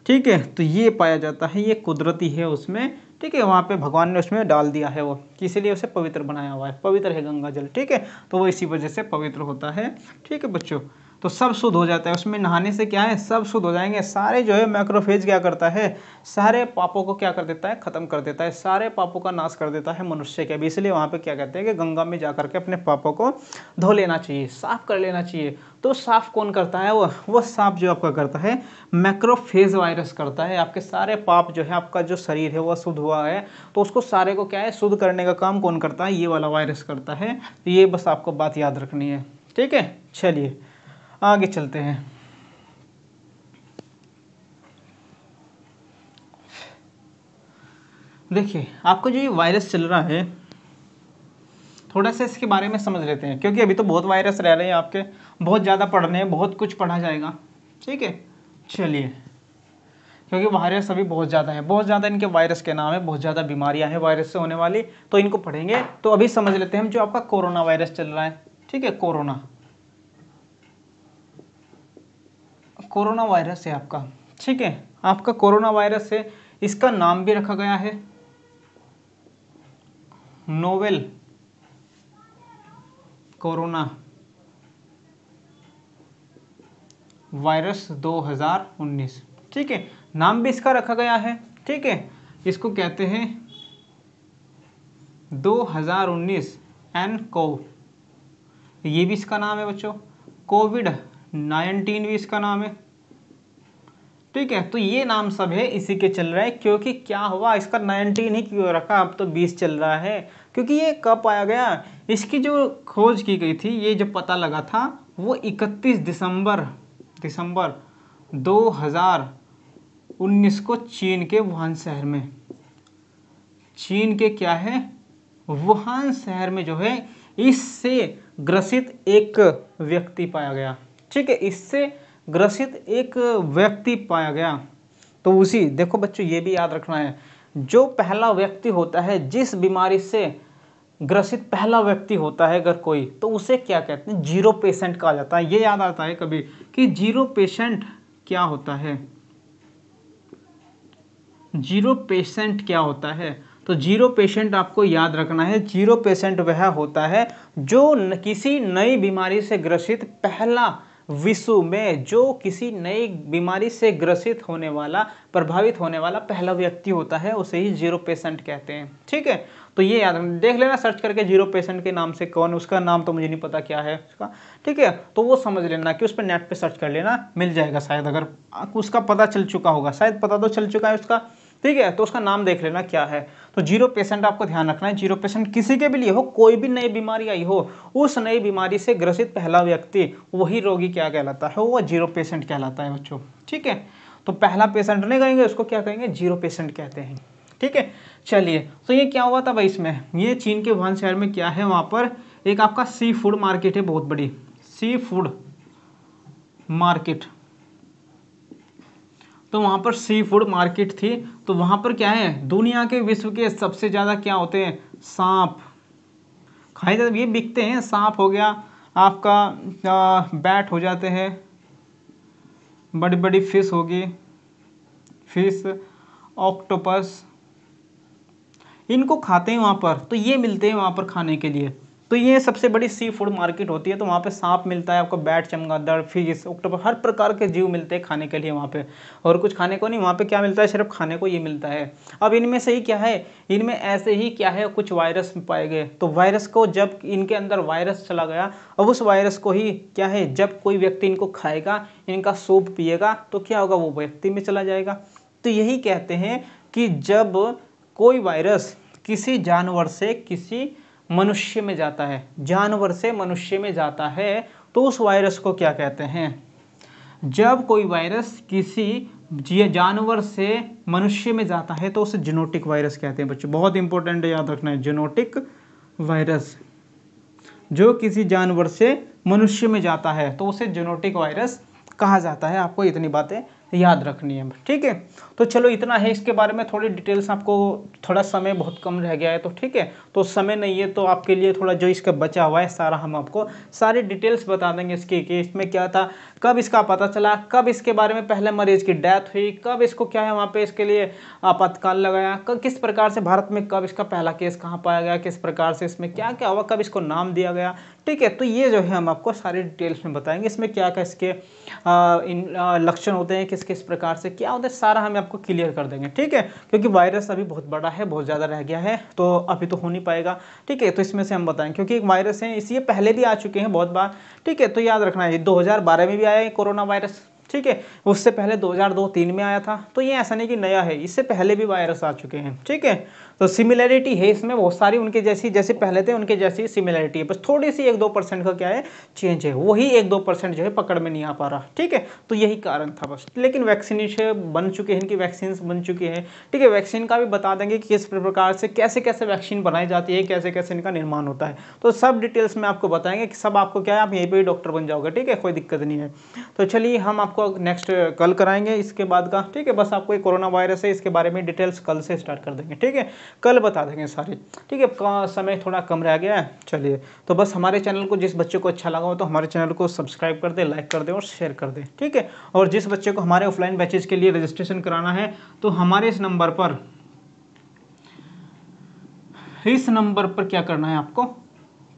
ठीक है, तो ये पाया जाता है, ये कुदरती है उसमें। ठीक है, वहाँ पे भगवान ने उसमें डाल दिया है वो, इसीलिए उसे पवित्र बनाया हुआ है, पवित्र है गंगा जल। ठीक है, तो वो इसी वजह से पवित्र होता है। ठीक है बच्चों, तो सब शुद्ध हो जाता है उसमें नहाने से। क्या है? सब शुद्ध हो जाएंगे सारे। जो है मैक्रोफेज क्या करता है? सारे पापों को क्या कर देता है? खत्म कर देता है, सारे पापों का नाश कर देता है मनुष्य के भी। इसलिए वहाँ पे क्या कहते हैं कि गंगा में जाकर के अपने पापों को धो लेना चाहिए, साफ कर लेना चाहिए। तो साफ कौन करता है? वो साफ जो आपका करता है मैक्रोफेज वायरस करता है। आपके सारे पाप जो है, आपका जो शरीर है वो शुद्ध हुआ है, तो उसको सारे को क्या है? शुद्ध करने का काम कौन करता है? ये वाला वायरस करता है। तो ये बस आपको बात याद रखनी है। ठीक है। चलिए, आगे चलते हैं। देखिए, आपको जो ये वायरस चल रहा है, थोड़ा सा इसके बारे में समझ लेते हैं, क्योंकि अभी तो बहुत वायरस रह रहे हैं आपके, बहुत ज़्यादा पढ़ने हैं, बहुत कुछ पढ़ा जाएगा। ठीक है। चलिए, क्योंकि वायरस अभी बहुत ज़्यादा है, बहुत ज़्यादा इनके वायरस के नाम है, बहुत ज़्यादा बीमारियां हैं वायरस से होने वाली, तो इनको पढ़ेंगे। तो अभी समझ लेते हैं हम जो आपका कोरोना वायरस चल रहा है, ठीक है। कोरोना वायरस है आपका, ठीक है। आपका कोरोना वायरस है, इसका नाम भी रखा गया है नोवेल कोरोना वायरस 2019, ठीक है। नाम भी इसका रखा गया है, ठीक है। इसको कहते हैं 2019 nCoV, ये भी इसका नाम है बच्चों। कोविड-19 भी इसका नाम है, ठीक है। तो ये नाम सब है इसी के चल रहा है, क्योंकि क्या हुआ, इसका 19 ही क्यों रखा, अब तो 20 चल रहा है, क्योंकि ये कब पाया गया, इसकी जो खोज की गई थी, ये जब पता लगा था वो 31 दिसंबर 2019 को चीन के वुहान शहर में, चीन के क्या है वुहान शहर में जो है इससे ग्रसित एक व्यक्ति पाया गया, ठीक है। इससे ग्रसित एक व्यक्ति पाया गया। तो उसी, देखो बच्चों ये भी याद रखना है, जो पहला व्यक्ति होता है, जिस बीमारी से ग्रसित पहला व्यक्ति होता है अगर कोई, तो उसे क्या कहते हैं, 0 पेशेंट कहा जाता है। ये याद आता है कभी कि 0 पेशेंट क्या होता है, 0 पेशेंट क्या होता है। तो 0 पेशेंट आपको याद रखना है, 0 पेशेंट वह होता है जो किसी नई बीमारी से ग्रसित पहला, विश्व में जो किसी नई बीमारी से ग्रसित होने वाला, प्रभावित होने वाला पहला व्यक्ति होता है, उसे ही 0 पेशेंट कहते हैं, ठीक है। तो ये याद देख लेना सर्च करके 0 पेशेंट के नाम से, कौन, उसका नाम तो मुझे नहीं पता क्या है उसका, ठीक है। तो वो समझ लेना कि उस पर नेट पे सर्च कर लेना, मिल जाएगा शायद, अगर उसका पता चल चुका होगा, शायद पता तो चल चुका है उसका, ठीक है। तो उसका नाम देख लेना क्या है। तो 0 पेशेंट आपको ध्यान रखना है, 0 पेशेंट किसी के भी लिए हो, कोई भी नई बीमारी आई हो, उस नई बीमारी से ग्रसित पहला व्यक्ति, वही रोगी क्या कहलाता है, वो 0 पेशेंट कहलाता है बच्चों, ठीक है। तो पहला पेशेंट नहीं कहेंगे, उसको क्या कहेंगे, 0 पेशेंट कहते हैं, ठीक है। चलिए, तो ये क्या हुआ था भाई, इसमें ये चीन के वुहान शहर में क्या है, वहां पर एक आपका सी फूड मार्केट है, बहुत बड़ी सी फूड मार्केट। तो वहां पर सी फूड मार्केट थी, तो वहां पर क्या है, दुनिया के, विश्व के सबसे ज्यादा क्या होते हैं, सांप खाए जाते, ये बिकते हैं। सांप हो गया आपका, बैट हो जाते हैं, बड़ी बड़ी फिश होगी, फिश, ऑक्टोपस, इनको खाते हैं वहाँ पर, तो ये मिलते हैं वहाँ पर खाने के लिए। तो ये सबसे बड़ी सी फूड मार्केट होती है। तो वहाँ पे सांप मिलता है आपको, बैट, चमगादड़, फिश, ऑक्टोपस, हर प्रकार के जीव मिलते हैं खाने के लिए वहाँ पे। और कुछ खाने को नहीं, वहाँ पे क्या मिलता है, सिर्फ खाने को ये मिलता है। अब इनमें से ही क्या है, इनमें ऐसे ही क्या है, कुछ वायरस पाए गए। तो वायरस को, जब इनके अंदर वायरस चला गया, अब उस वायरस को ही क्या है, जब कोई व्यक्ति इनको खाएगा, इनका सूप पिएगा, तो क्या होगा, वो व्यक्ति में चला जाएगा। तो यही कहते हैं कि जब कोई वायरस किसी जानवर से किसी मनुष्य में जाता है, जानवर से मनुष्य में जाता है, तो उस वायरस को क्या कहते हैं, जब कोई वायरस किसी जानवर से मनुष्य में जाता है तो उसे जीनोटिक वायरस कहते हैं बच्चों। बहुत इंपॉर्टेंट है, याद रखना है, जीनोटिक वायरस। जो किसी जानवर से मनुष्य में जाता है तो उसे जीनोटिक वायरस कहा जाता है। आपको इतनी बातें याद रखनी है, ठीक है। तो चलो इतना है इसके बारे में, थोड़ी डिटेल्स, आपको थोड़ा समय बहुत कम रह गया है, तो ठीक है, तो समय नहीं है, तो आपके लिए थोड़ा जो इसका बचा हुआ है सारा हम आपको सारी डिटेल्स बता देंगे इसकी, कि इसमें क्या था, कब इसका पता चला, कब इसके बारे में पहले मरीज की डेथ हुई, कब इसको क्या है वहाँ पे इसके लिए आपातकाल लगाया, किस प्रकार से भारत में कब इसका पहला केस कहाँ पाया गया, किस प्रकार से इसमें क्या क्या हुआ, कब इसको नाम दिया गया, ठीक है। तो ये जो है हम आपको सारी डिटेल्स में बताएंगे, इसमें क्या क्या इसके लक्षण होते हैं, किस किस प्रकार से क्या होता है, सारा हम आपको क्लियर कर देंगे, ठीक है। क्योंकि वायरस अभी बहुत बड़ा है, बहुत ज़्यादा रह गया है, तो अभी तो हो नहीं पाएगा, ठीक है। तो इसमें से हम बताएंगे, क्योंकि एक वायरस है, इसलिए पहले भी आ चुके हैं बहुत बार, ठीक है। तो याद रखना है, 2012 में भी आया है कोरोना वायरस, ठीक है। उससे पहले 2002-3 में आया था। तो ये ऐसा नहीं कि नया है, इससे पहले भी वायरस आ चुके हैं, ठीक है। तो सिमिलैरिटी है इसमें बहुत सारी, उनके जैसी, जैसे पहले थे उनके जैसी सिमिलैरिटी है, बस थोड़ी सी 1-2% का क्या है, चेंज है, वही 1-2% जो है पकड़ में नहीं आ पा रहा, ठीक है। तो यही कारण था बस। लेकिन वैक्सीनेशन बन चुके हैं, इनकी वैक्सीन बन चुकी है, ठीक है। वैक्सीन का भी बता देंगे कि किस प्रकार से कैसे कैसे वैक्सीन बनाई जाती है, कैसे कैसे इनका निर्माण होता है, तो सब डिटेल्स में आपको बताएंगे कि सब आपको क्या है, आप यहीं पर ही डॉक्टर बन जाओगे, ठीक है, कोई दिक्कत नहीं है। तो चलिए हम आपको आपको नेक्स्ट कल कराएंगे इसके बाद का, ठीक है। बस आपको ये कोरोना वायरस है इसके बारे में डिटेल्स कल से स्टार्ट कर देंगे, ठीक है, कल बता देंगे सारी, ठीक है। समय थोड़ा कम रह गया है, चलिए। तो बस हमारे चैनल को जिस बच्चे को अच्छा लगा हो तो हमारे चैनल को सब्सक्राइब कर दे, लाइक कर दे और शेयर कर दे, ठीक है। और जिस बच्चे को हमारे ऑफलाइन बैचेज के लिए रजिस्ट्रेशन कराना है तो हमारे इस नंबर पर क्या करना है, आपको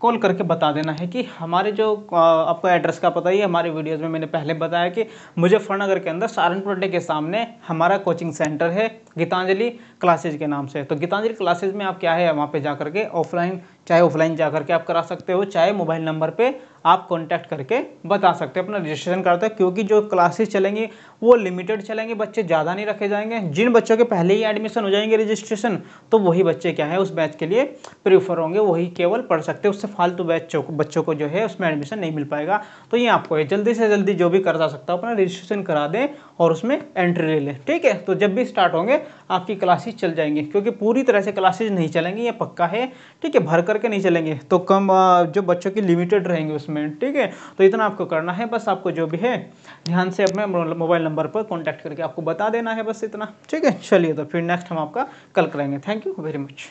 कॉल करके बता देना है कि हमारे जो आपको एड्रेस का पता ही है, हमारे वीडियोस में मैंने पहले बताया कि मुजफ्फरनगर के अंदर सहारनपुर अड्डे के सामने हमारा कोचिंग सेंटर है गीतांजलि क्लासेज के नाम से। तो गीतांजलि क्लासेज में आप क्या है वहाँ पे जा करके ऑफलाइन चाहे ऑफलाइन जा करके आप करा सकते हो, चाहे मोबाइल नंबर पे आप कांटेक्ट करके बता सकते हो, अपना रजिस्ट्रेशन करते हैं। क्योंकि जो क्लासेस चलेंगी वो लिमिटेड चलेंगे, बच्चे ज़्यादा नहीं रखे जाएंगे। जिन बच्चों के पहले ही एडमिशन हो जाएंगे रजिस्ट्रेशन, तो वही बच्चे क्या है उस बैच के लिए प्रीफर होंगे, वही केवल पढ़ सकते हैं। उससे फालतू बच्चों को जो है उसमें एडमिशन नहीं मिल पाएगा। तो ये आपको जल्दी से जल्दी जो भी कर सकता है अपना रजिस्ट्रेशन करा दें और उसमें एंट्री ले लें, ठीक है। तो जब भी स्टार्ट होंगे आपकी क्लासेस चल जाएंगी, क्योंकि पूरी तरह से क्लासेस नहीं चलेंगी, ये पक्का है, ठीक है। भर करके नहीं चलेंगे तो कम जो बच्चों की लिमिटेड रहेंगे उसमें, ठीक है। तो इतना आपको करना है, बस आपको जो भी है ध्यान से अपने मोबाइल नंबर पर कॉन्टैक्ट करके आपको बता देना है, बस इतना, ठीक है। चलिए तो फिर नेक्स्ट हम आपका कल करेंगे। Thank you very much.